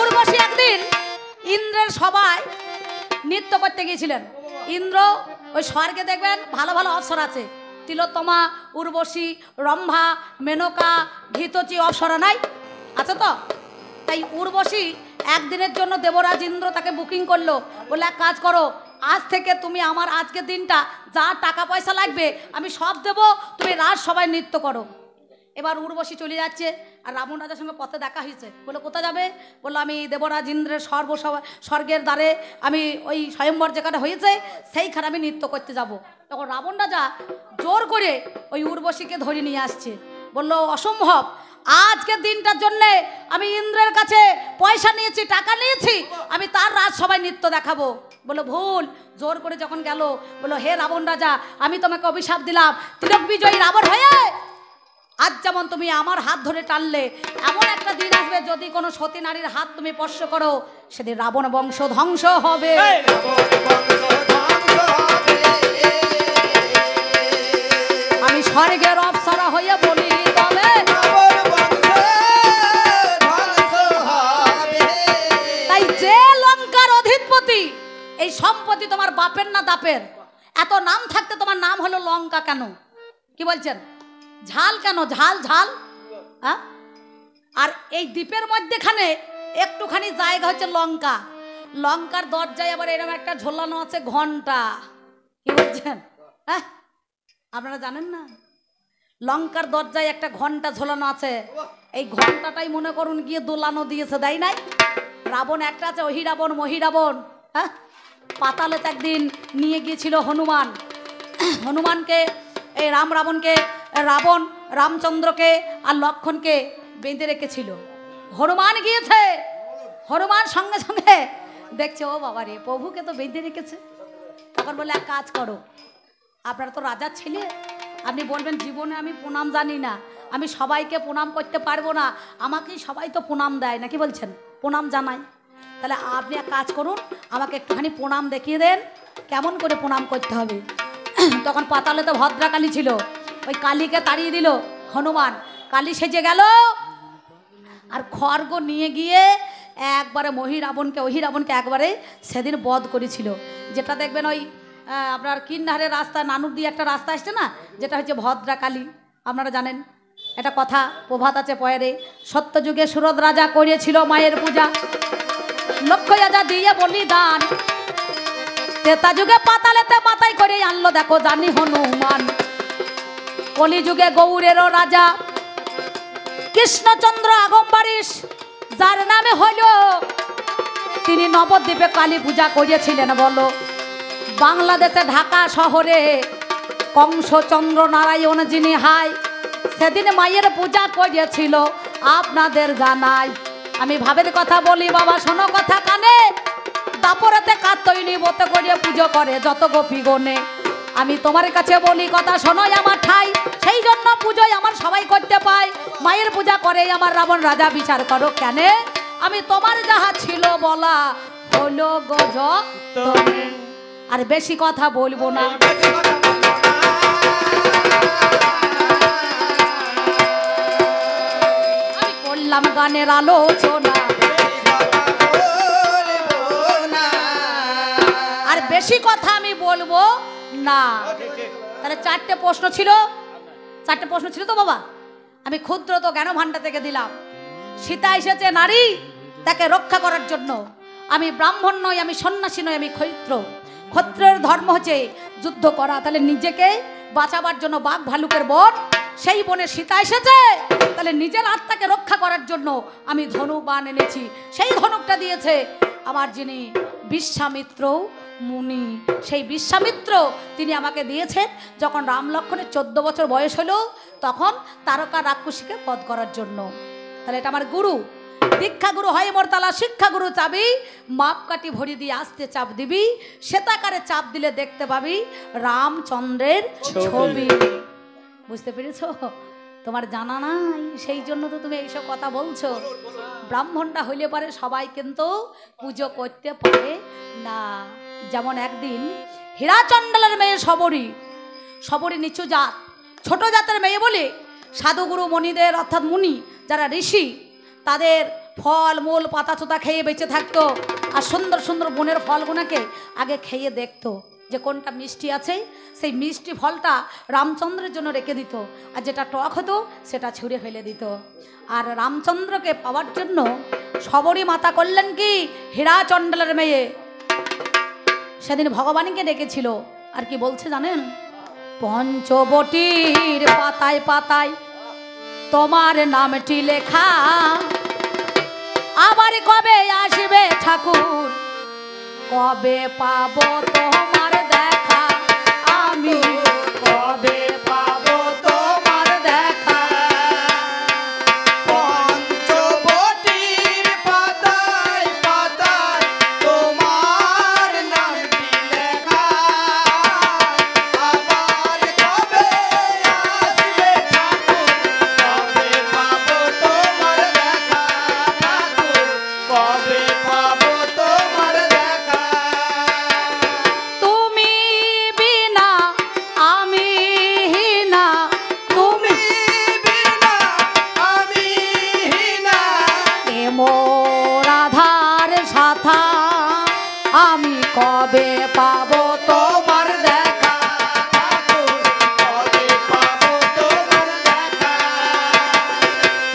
উর্বশী একদিন ইন্দ্রের সভায় নৃত্য করতে গিয়েছিলেন। ইন্দ্র ওই স্বর্গে দেখবেন ভালো ভালো অপ্সরা আছে, তিলোত্তমা, উর্বশী, রম্ভা, মেনকা, ঘৃতচি অপ্সরা নাই আছে তো? তাই উর্বশী একদিনের জন্য দেবরাজ ইন্দ্র তাকে বুকিং করলো, বলে এক কাজ করো, আজ থেকে তুমি আমার আজকের দিনটা যা টাকা পয়সা লাগবে আমি সব দেবো, তুমি রাজ সবাই নৃত্য করো। এবার উর্বশী চলে যাচ্ছে, আর রাবণ রাজার সঙ্গে পথে দেখা হয়েছে। বলে কোথায় যাবে? বললো আমি দেবরাজ ইন্দ্রের স্বর্গের দ্বারে, আমি ওই স্বয়ম্বর যেখানে হয়েছে সেইখানে আমি নৃত্য করতে যাব। তখন রাবণ রাজা জোর করে ওই উর্বশীকে ধরে নিয়ে আসছে, বললো অসম্ভব, আজকের দিনটার জন্যে আমি ইন্দ্রের কাছে পয়সা নিয়েছি, টাকা নিয়েছি, আমি তার রাজ সবাই নৃত্য দেখাবো। বললো ভুল। জোর করে যখন গেল, বললো হে রাবণ রাজা, আমি তোমাকে অভিশাপ দিলাম, তিলক বিজয়ী রাবণ হয়ে আজ যেমন তুমি আমার হাত ধরে টানলে, এমন একটা দিন আসবে যদি কোনো সতী নারীর হাত তুমি স্পর্শ করো, সেদিন রাবণ বংশ ধ্বংস হবে। আমি স্বর্গের অপ্সরা হয়ে বলি তবে, তাই যে লঙ্কার অধিপতি, এই সম্পত্তি তোমার বাপের না দাপের? এত নাম থাকতে তোমার নাম হলো লঙ্কা কেন? কি বলছেন? ঝাল কেন? ঝাল ঝাল। হ্যাঁ, আর এই দ্বীপের মধ্যেখানে একটুখানি জায়গা হচ্ছে লঙ্কা, লঙ্কার দরজায় আবার এরকম একটা ঝোলানো আছে ঘন্টা। কি বলছেন? হ্যাঁ, আপনারা জানেন না? লঙ্কার দরজায় একটা ঘন্টা ঝোলানো আছে। এই ঘন্টাটাই মনে করুন গিয়ে দোলানো দিয়েছে, দেয় নাই? রাবণ একটা আছে অহিরাবণ মহিরাবণ, হ্যাঁ? পাতালেতে একদিন নিয়ে গিয়েছিল হনুমান। হনুমানকে এই রাবণকে রাবণ রামচন্দ্রকে আর লক্ষণকে বেঁধে রেখেছিল। হনুমান গিয়েছে, হনুমান সঙ্গে সঙ্গে দেখছে ও বাবা রে, প্রভুকে তো বেঁধে রেখেছে। তখন বলে এক কাজ করো, আপনারা তো রাজার ছেলে, আপনি বলবেন জীবনে আমি প্রণাম জানি না, আমি সবাইকে প্রণাম করতে পারবো না, আমাকেই সবাই তো প্রণাম দেয় নাকি বলছেন, প্রণাম জানাই। তাহলে আপনি এক কাজ করুন, আমাকে একটুখানি প্রণাম দেখিয়ে দেন, কেমন করে প্রণাম করতে হবে। তখন পাতালে তো ভদ্রাকালী ছিল, ওই কালীকে তাড়িয়ে দিল হনুমান, কালী সেজে গেল আর খড়গ নিয়ে গিয়ে একবারে অহিরাবণকে একবারে সেদিন বধ করেছিল। যেটা দেখবেন ওই আপনার কিন্নারের রাস্তা নানুর দিয়ে একটা রাস্তা আসছে না, যেটা হচ্ছে ভদ্রাকালী, আপনারা জানেন। একটা কথা প্রভাত আছে পয়েরে, সত্যযুগে সুরদ রাজা করেছিল মায়ের পূজা, লক্ষ রাজা দিয়ে বলিদান, ত্রেতা যুগে পাতালেতে মাথায় করে আনলো দেখো জানি হনুমান, কলিযুগে গৌড়েরও রাজা কৃষ্ণচন্দ্র আগমবারিশ যার নামে হইল, তিনি নবদ্বীপে কালী পূজা করিয়েছিলেন। বলো বাংলাদেশে ঢাকা শহরে কংসচন্দ্র নারায়ণ যিনি হাই, সেদিন মায়ের পূজা করিয়েছিল আপনাদের জানাই। আমি ভাবের কথা বলি বাবা, শোনো কথা কানে, দাপরেতে কাতইনি বতে করিয়ে পুজো করে যত গোপী গণে। আমি তোমার কাছে বলি কথা শোনোই আমার ঠাই, সেই জন্য পুজোয় আমার সবাই করতে পায়, মায়ের পূজা করে আমার রাবণ রাজা, বিচার করো কেন, আমি তোমার যাহা ছিল বলা হলো গজ তুমি। আর বেশি কথা বলবো না, আমি করলাম গানের আলোচনা, আর বেশি কথা আমি বলবো না। তাহলে চারটে প্রশ্ন ছিল তো বাবা, আমি ক্ষুদ্র তো জ্ঞান ভাণ্ডার থেকে দিলাম। সীতা এসেছে নারী, তাকে রক্ষা করার জন্য। আমি ব্রাহ্মণ নই, আমি সন্ন্যাসী নই, আমি ক্ষত্রের ধর্ম হচ্ছে যুদ্ধ করা। তাহলে নিজেকে বাঁচাবার জন্য বাঘ ভালুকের বন, সেই বনে সীতা এসেছে, তাহলে নিজের আত্মাকে রক্ষা করার জন্য আমি ধনুক বান এনেছি। সেই ধনুকটা দিয়েছে আমার যিনি বিশ্বামিত্র মুনি, সেই বিশ্বামিত্র তিনি আমাকে দিয়েছেন যখন রাম লক্ষণের 14 বছর বয়স হলো, তখন তারকা রাক্ষসীকে বধ করার জন্য। তাহলে এটা আমার গুরু, দীক্ষা গুরু হয় মর্তালা, শিক্ষা গুরু চাবি, মাপকাঠি ভরি দিয়ে আসতে চাপ দিবি, শ্বেতাকারে চাপ দিলে দেখতে পাবি রামচন্দ্রের ছবি। বুঝতে পেরেছো? তোমার জানা নাই, সেই জন্য তো তুমি এইসব কথা বলছো। ব্রাহ্মণটা হইলে পারে সবাই কিন্তু পুজো করতে পারে না। যেমন একদিন হীরাচণ্ডালের মেয়ে সবরী নিচু জাত, ছোট জাতের মেয়ে বলে সাধুগুরু মণিদের অর্থাৎ মুনি যারা ঋষি, তাদের ফল মূল পাতা চোতা খেয়ে বেঁচে থাকতো, আর সুন্দর সুন্দর বনের ফলগুলোকে আগে খেয়ে দেখতো যে কোনটা মিষ্টি আছে, সেই মিষ্টি ফলটা রামচন্দ্রের জন্য রেখে দিত, আর যেটা টক হতো সেটা ছুঁড়ে ফেলে দিত। আর রামচন্দ্রকে পাওয়ার জন্য সবরী মাতা করলেন কি, হীরাচণ্ডালের মেয়ে সেদিন ভগবানকে ডেকেছিল। আর কি বলছে জানেন, পঞ্চবটির পাতায় পাতায় তোমার নামটি লেখা, আবার কবে আসবে ঠাকুর, কবে পাবো তোমার দেখা, আমি কবে পাবো তোমার দেখা। পঞ্চবটির পাতায় পাতায় তোমার নামটি লেখা, আবার কবে আসবে ঠাকুর, কবে পাবো তোমার দেখা, ঠাকুর কবে পাবো তোমার দেখা। তুমি বিনা আমি হীনা, তুমি বিনা আমি হীনা, এ মোর আধার সাথা, আমি কবে পাবো তোমার দেখা। ঠাকুর কবে পাবো তোমার দেখা।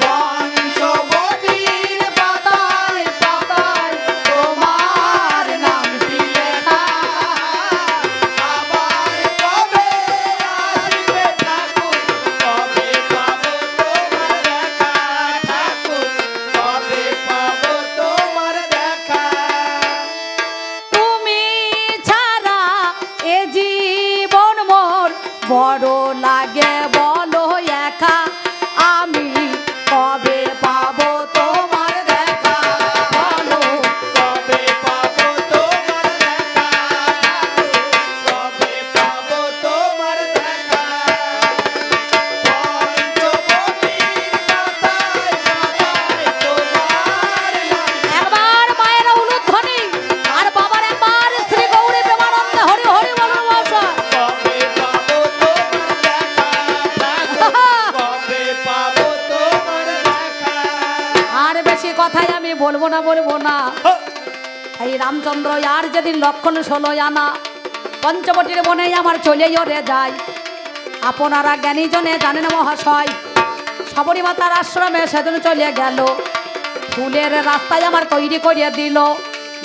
পঞ্চবটির পাতায় পাতায় তোমার নামটি লেখা, আবার কবে আসবে ঠাকুর, কবে পাবো তোমার দেখা, বেশি কথাই আমি বলবো না এই রামচন্দ্র আর যেদিন লক্ষণ 16 আনা পঞ্চবটির বনে আমার চলেই ওরে যায়। আপনারা জ্ঞানী জনে জানেন মহাশয়, সবরী মাতার আশ্রমে সেদিন চলে গেল। ফুলের রাস্তায় আমার তৈরি করিয়ে দিল,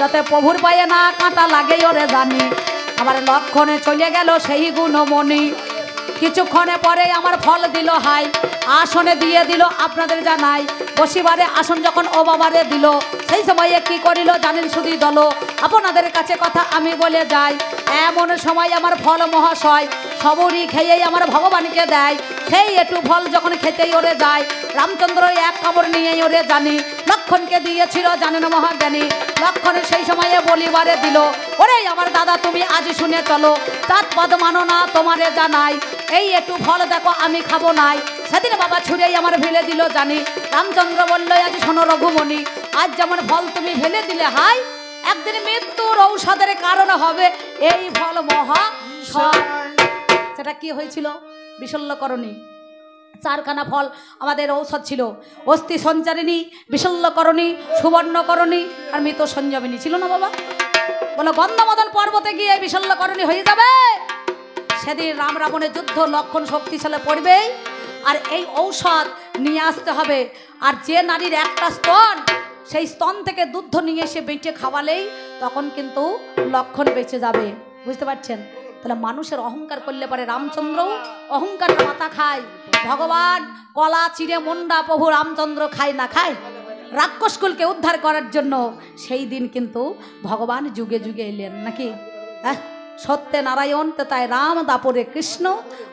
যাতে প্রভুর পায়ে না কাঁটা লাগে ওরে জানি। আমার লক্ষণে চলে গেল সেই গুণমণি। কিছুক্ষণে পরে আমার ফল দিল হাই, আসনে দিয়ে দিল আপনাদের জানাই। বসিবারে আসন যখন ও বাবারে দিল, সেই সময়ে কি করিল জানেন শুধু দল। আপনাদের কাছে কথা আমি বলে যাই, এমন সময় আমার ফল মহাশয় সবরই খেয়েই আমার ভগবানকে দেয়। সেই একটু ফল যখন খেতেই ওরে যায়, রামচন্দ্র এক কামড় নিয়েই ওরে জানি লক্ষণকে দিয়েছিল জানেন মহাজ্ঞানী। লক্ষণের সেই সময়ে বলিবারে দিল, ওরে আমার দাদা তুমি আজ শুনে চলো, জাত পদ মানো না তোমারে জানাই। এই একটু ফল দেখো আমি খাবো নাই। সেদিন বাবা ছুঁড়েই আমার ফেলে দিল জানি। রামচন্দ্র বলল, আজ শোনো রঘুমণি, আজ যেমন ফল তুমি ফেলে দিলে হাই, একদিন মৃত্যুর ঔষধের কারণ হবে এই ফল মহা। সেটা কি হয়েছিল? বিশল্যকরণী। 4খানা ফল আমাদের ঔষধ ছিল, অস্থি সঞ্চারিণী, বিশল্যকরণী, সুবর্ণকরণী আর মৃত সঞ্জীবিনী ছিল না বাবা? বলো গন্ধমদন পর্বতে গিয়ে বিশল্যকরণী হয়ে যাবে। সেদিন রাম রাবণের যুদ্ধ, লক্ষণ শক্তিশালী পড়বে আর এই ঔষধ নিয়ে আসতে হবে। আর যে নারীর একটা স্তন, সেই স্তন থেকে দুধ নিয়ে এসে বেঁচে খাওয়ালেই তখন কিন্তু লক্ষণ বেঁচে যাবে। বুঝতে পারছেন? তাহলে মানুষের অহংকার করলে পারে রামচন্দ্র অহংকার মাথা খায়। ভগবান কলা চিড়ে মন্ডা প্রভু রামচন্দ্র খায় না খায়? রাক্ষসকুলকে উদ্ধার করার জন্য সেই দিন কিন্তু ভগবান যুগে যুগে এলেন নাকি? হ্যাঁ, সত্যে নারায়ণ তো তাই রাম, দাপরে কৃষ্ণ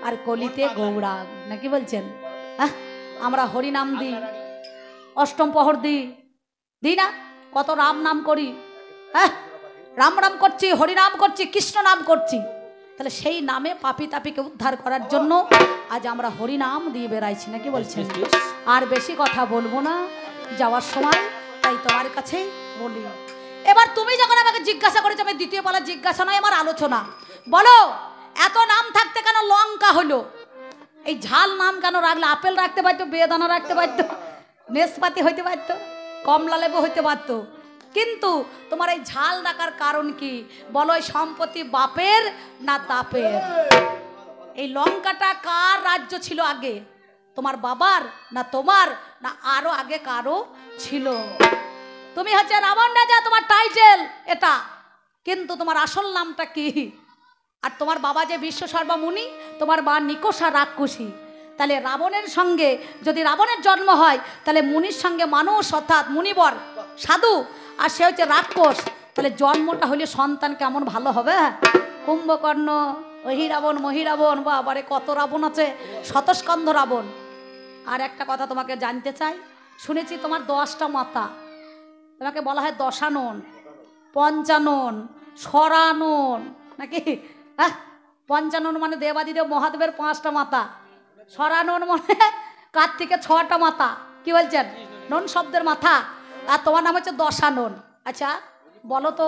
আর কলিতে গৌরাঙ্গ নাকি বলছেন? হ্যাঁ, আমরা হরিনাম দিই, অষ্টম প্রহর দিই না? কত রাম নাম করি, হ্যাঁ রাম রাম করছি, হরিনাম করছি, কৃষ্ণ নাম করছি। তাহলে সেই নামে পাপি তাপিকে উদ্ধার করার জন্য আজ আমরা হরিনাম দিয়ে বেড়াইছি নাকি বলছেন? আর বেশি কথা বলবো না যাওয়ার সময়, তাই তোমার কাছে বলি। এবার তুমি যখন আমাকে জিজ্ঞাসা করেছো, আমি দ্বিতীয় পালা জিজ্ঞাসা নয় আমার আলোচনা। বলো এত নাম থাকতে কেন লঙ্কা হলো? এই ঝাল নাম কেন রাখলে? আপেল রাখতে পারতো, বেদানা রাখতে পারতো, নেসপাতি হইতে পারতো, কমলা লেবু হইতে পারতো, কিন্তু তোমার এই ঝাল রাখার কারণ কি? বলো এই সম্পত্তি বাপের না দাপের? এই লঙ্কাটা কার রাজ্য ছিল আগে? তোমার বাবার না তোমার না আরো আগে কারো ছিল? তুমি হচ্ছে রাবণ রাজা, তোমার টাইটেল এটা, কিন্তু তোমার আসল নামটা কি? আর তোমার বাবা যে বিশ্ব সর্বমুনি, তোমার মা নিকষা রাক্ষসী। তাহলে রাবণের সঙ্গে যদি রাবণের জন্ম হয়, তাহলে মুনির সঙ্গে মানুষ অর্থাৎ মুনিবর সাধু, আর সে হচ্ছে রাক্ষস। তাহলে জন্মটা হলে সন্তান কেমন ভালো হবে? কুম্ভকর্ণ, অহিরাবণ, মহিরাবণ, বা আবারে কত রাবণ আছে, শতস্কন্ধ রাবণ। আর একটা কথা তোমাকে জানতে চাই, শুনেছি তোমার 10টা মাতা, তোমাকে বলা হয় দশানন, পঞ্চানন, সরানন নাকি? হ্যাঁ, পঞ্চানন মানে দেবাদিদেব মহাদেবের 5টা মাতা, সরানন মানে কার্তিকের 6টা মাতা। কি বলছেন? নন শব্দের মাথা। আর তোমার নাম হচ্ছে দশানন। আচ্ছা বলো তো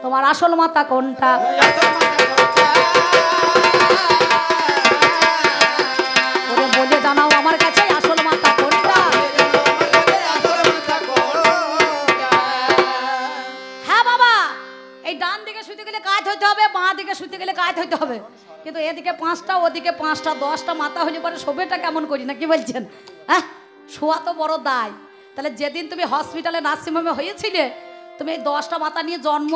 তোমার আসল মাতা কোনটা? ওরে বলে জানাও আমার কাছে আসল মাতা কোনটা? হ্যাঁ বাবা, এই ডান দিকে শুতে গেলে কাজ হইতে হবে, বাঁ দিকে শুতে গেলে কাজ হইতে হবে, কিন্তু এদিকে 5টা ওদিকে 5টা, 10টা মাথা হলে পরে শোবেটা কেমন করি না? কি বলছেন? হ্যাঁ, শোয়া তো বড় দায়। তাহলে যেদিন তুমি হসপিটালে নার্সিংহোমে হয়েছিলে, তুমি এই 10টা মাথা নিয়ে জন্ম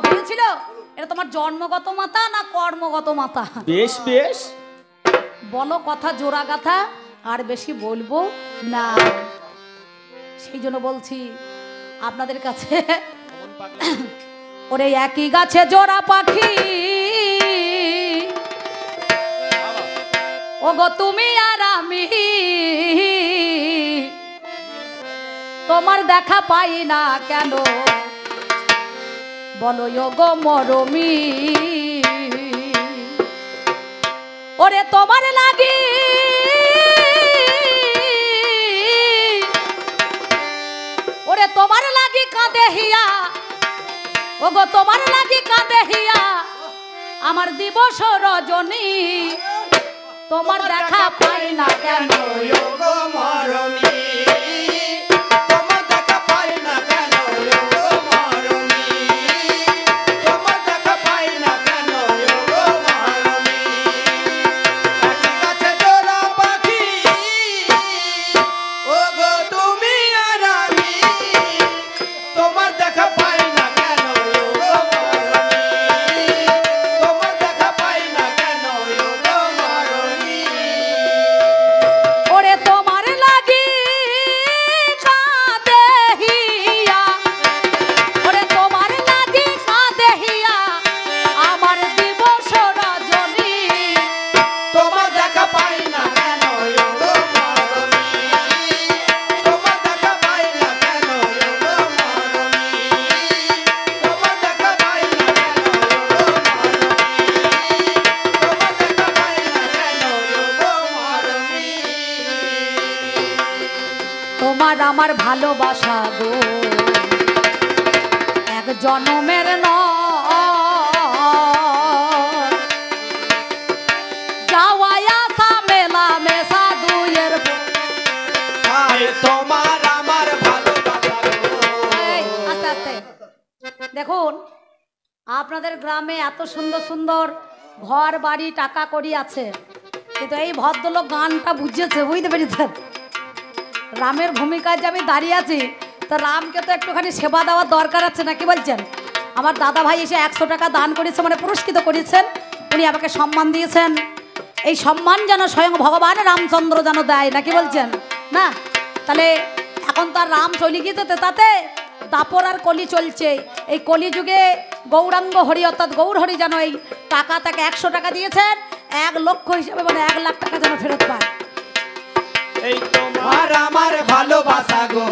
হয়েছিল, এটা তোমার জন্মগত মাথা না কর্মগত মাথা? বেশ বেশ বলো কথা জোড়া গাথা, আর বেশি বলবো না। সেই জন্য বলছি আপনাদের কাছে, ওরে একই গাছে জোড়া পাখি, ওগো তুমি আর আমি, তোমার দেখা পাই না কেন? বলো গো মরমি, ওরে তোমার লাগি, ওরে তোমার লাগি কাঁদে হিয়া, ওগো তোমার লাগি কাঁদে হিয়া, আমার দিবস রজনী, তোমার দেখা পাই না কেন? গো মরমি, তোমার আমার ভালোবাসা গো এক জনমের নয় যাওয়াই আসা মেলা মেশা দুইয়ের আয় তোমার আমার ভালোবাসা গো। এই, আস্তে আস্তে দেখুন আপনাদের গ্রামে এত সুন্দর সুন্দর ঘর বাড়ি টাকা করি আছে, কিন্তু এই ভদ্রলোক গানটা বুঝেছে, বুঝতে পেরেছেন? রামের ভূমিকায় যে আমি দাঁড়িয়ে আছি, তো রামকে তো একটুখানি সেবা দেওয়ার দরকার আছে নাকি বলছেন? আমার দাদা ভাই এসে 100 টাকা দান করেছে, মানে পুরস্কৃত করেছেন, উনি আমাকে সম্মান দিয়েছেন। এই সম্মান যেন স্বয়ং ভগবান রামচন্দ্র যেন দেয় নাকি বলছেন না? তাহলে এখন তো আর রাম চলে গিয়েছে, তো তাতে দাপর আর কলি চলছে। এই কলি যুগে গৌরাঙ্গ হরি অর্থাৎ গৌর হরি যেন এই টাকা তাকে 100 টাকা দিয়েছেন, 1 লক্ষ হিসেবে মানে 1 লাখ টাকা যেন ফেরত পায়। এই তোমার আমার ভালোবাসা গো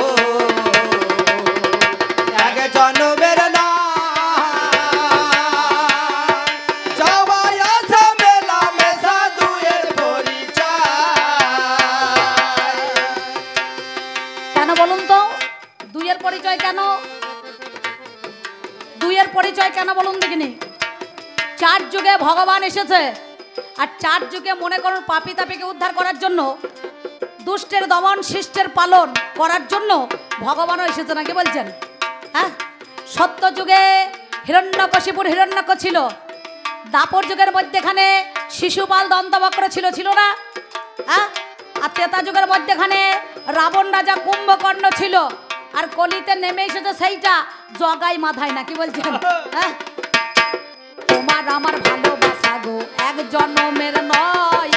এক জনমের নয় যাওয়াই আসা মেলা মেশা দুয়ের পরিচয়। কেন বলুন তো? দুইয়ের পরিচয় কেন? দুইয়ের পরিচয় কেন বলুন দেখিনি? 4 যুগে ভগবান এসেছে, আর 4 যুগে মনে করুন পাপী তাপীকে উদ্ধার করার জন্য, দুষ্টের দমন শিষ্টের পালন করার জন্য ভগবানও এসেছে নাকি বলছেন? হ্যাঁ, সত্য যুগে হিরণ্যকশিপুর হিরণ্যক ছিল, দাপর যুগের মধ্যেখানে শিশুপাল দন্তবক্র ছিল, ছিল না? হ্যাঁ, আর ত্রেতা যুগের মধ্যেখানে রাবণ রাজা কুম্ভকর্ণ ছিল, আর কলিতে নেমে এসেছে সেইটা জগাই মাথায় নাকি বলছেন? হ্যাঁ, তোমার আমার ভালোবাসা গো এক জনমের নয়,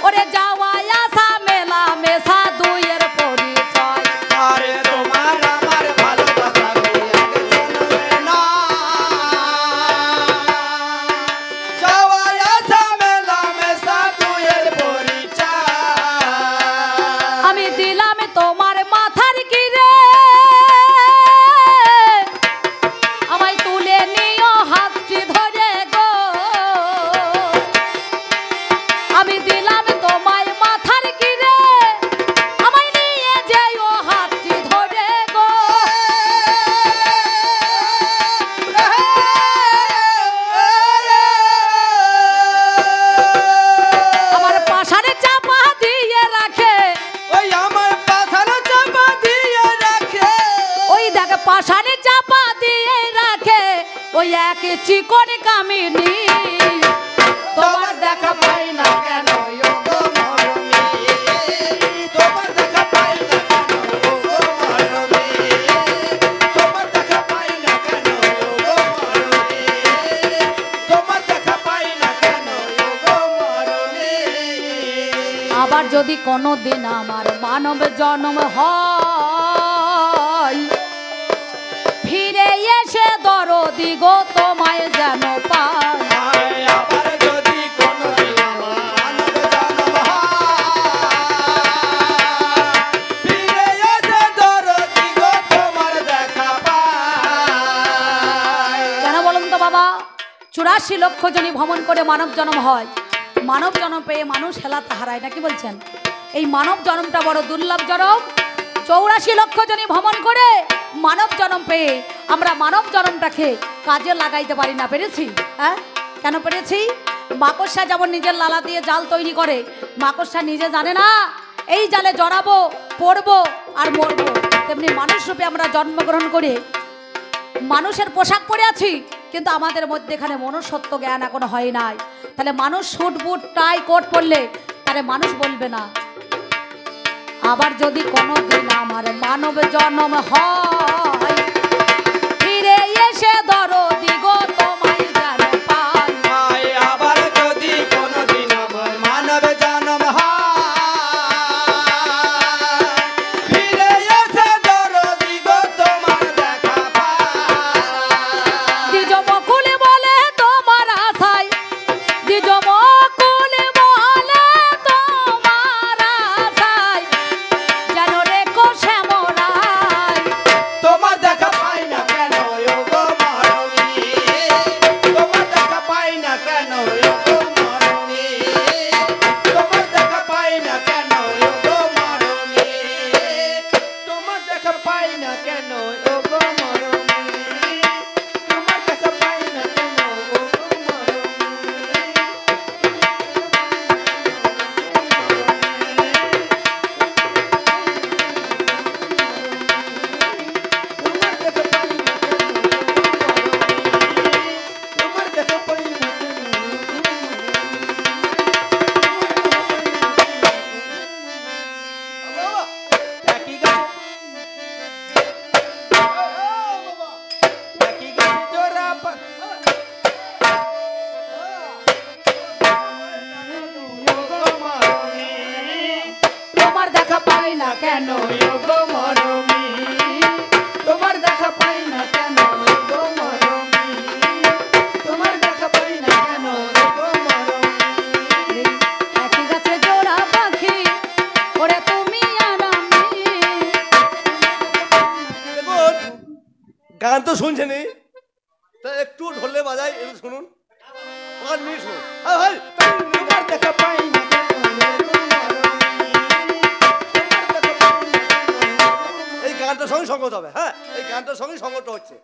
ওরে যাওয়াই আসা মেলা মেশা দুইয়ের পরিচয়। আরে তোমার আমার ভালোবাসা গো এক জনমের নয় যাওয়াই আসা মেলা মেশা দুয়ের পরিচয়। আমি দিলাম তোমার মাথার কিরে, আমায় তুলে নিও হাতটি ধরে গো, আমি দিলাম তোমায় মাথার কিরে, আমায় নিয়ে যেও হাতটি ধরে গো। আমার পাশারে চাপা দিয়ে রাখে, ওই আমার পাথার চাপা দিয়ে রাখে ওই দেখে পাশারে চাপা দিয়ে রাখে, ওই এক চিকন কামিনী, তোমার দেখা পাই না কেন গো মরমে তোমার দেখা পাই না কেন গো মরমে তোমার দেখা পাই না কেন গো মরমে তোমার দেখা পাই না কেন গো মরমে। আবার যদি কোনো দিন আমার মানব জন্ম হয়, ফিরে এসে দরদি গো তোমায় যেন পাই। আয় আবার যদি কোনদিন আমার মানব জন্ম হয়, ফিরে এসে দরদি গো তোমার দেখা পাই। কেন বলুন তো বাবা? 84 লক্ষ জনই ভ্রমণ করে মানব জন্ম হয়, মানব জন্ম পেয়ে মানুষ হেলাতে হারায় নাকি বলছেন? এই মানব জন্মটা বড় দুর্লভ জন্ম। 84 লক্ষ জনই ভ্রমণ করে মানব জন্ম পেয়ে আমরা মানব জন্মটাকে কাজে লাগাইতে পারি না, পেরেছি? হ্যাঁ, কেন পেরেছি? মাকড়সা যেমন নিজের লালা দিয়ে জাল তৈরি করে, মাকড়সা নিজে জানে না এই জালে জড়াবো, পড়বো আর মরবো, তেমনি মানুষ রূপে আমরা জন্মগ্রহণ করে মানুষের পোশাক পরে আছি, কিন্তু আমাদের মধ্যে এখানে মনুষ্যত্ব জ্ঞান এখনো হয় নাই। তাহলে মানুষ স্যুট বুট টাই কোট পরলে তাহলে মানুষ বলবে না। আবার যদি কোনোদিন আমার মানব জন্ম হয়, ফিরে এসে দরদি গো তোমায় যেন পাই। আয় আবার যদি কোনদিন আমার মানব জন্ম হয়, ফিরে এসে দরদি গো তোমার দেখা পাই। দ্বিজ বকুল বলে তোমার আশায়, দ্বিজ বকুল বলে তোমার আশায়, যেন রেখো শ্যামরায় পাই না কেন ওগো মরমে তোমার দেখা পাই না কেন ওগো তোমার দেখা পাই না কেন ওগো মরমে তোমার দেখা পাই না কেন ওগো মরমে তোমার দেখা পাই না কেন ওগো মরমে একই গাছে জোড়া পাখি ওরে তুমি আর আমি। দেখুন গান তো শুনছেনই, তা একটু ঢোলে বাজাই একটু শুনুন, গান নিয়ে শুনুন। ভাই তোমার দেখা পাই না কেন ওগো মরমে এই গানটার সঙ্গে সঙ্গত হবে, হ্যাঁ এই গানটার সঙ্গে সঙ্গত হচ্ছে।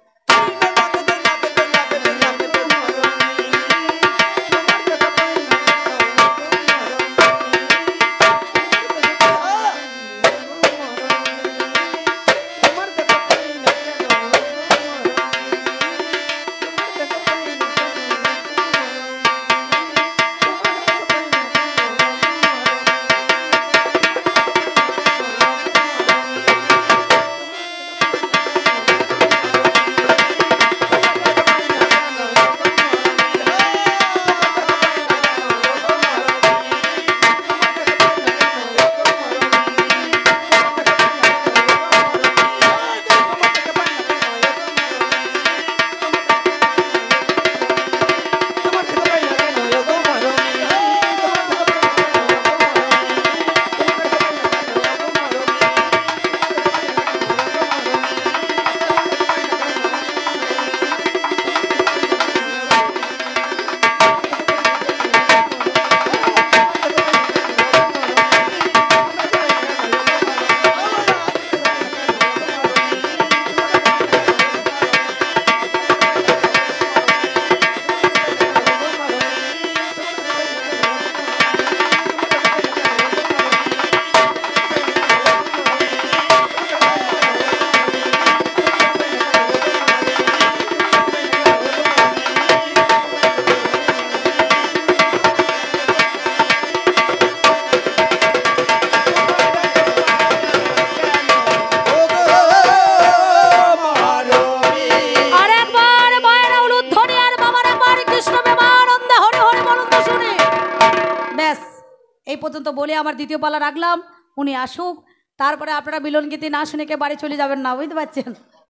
এই পর্যন্ত বলে আমার দ্বিতীয় পালা রাখলাম, উনি আসুক, তারপরে আপনারা মিলন গীতি না শুনে কে বাড়ি চলে যাবেন না, বুঝতে পারছেন।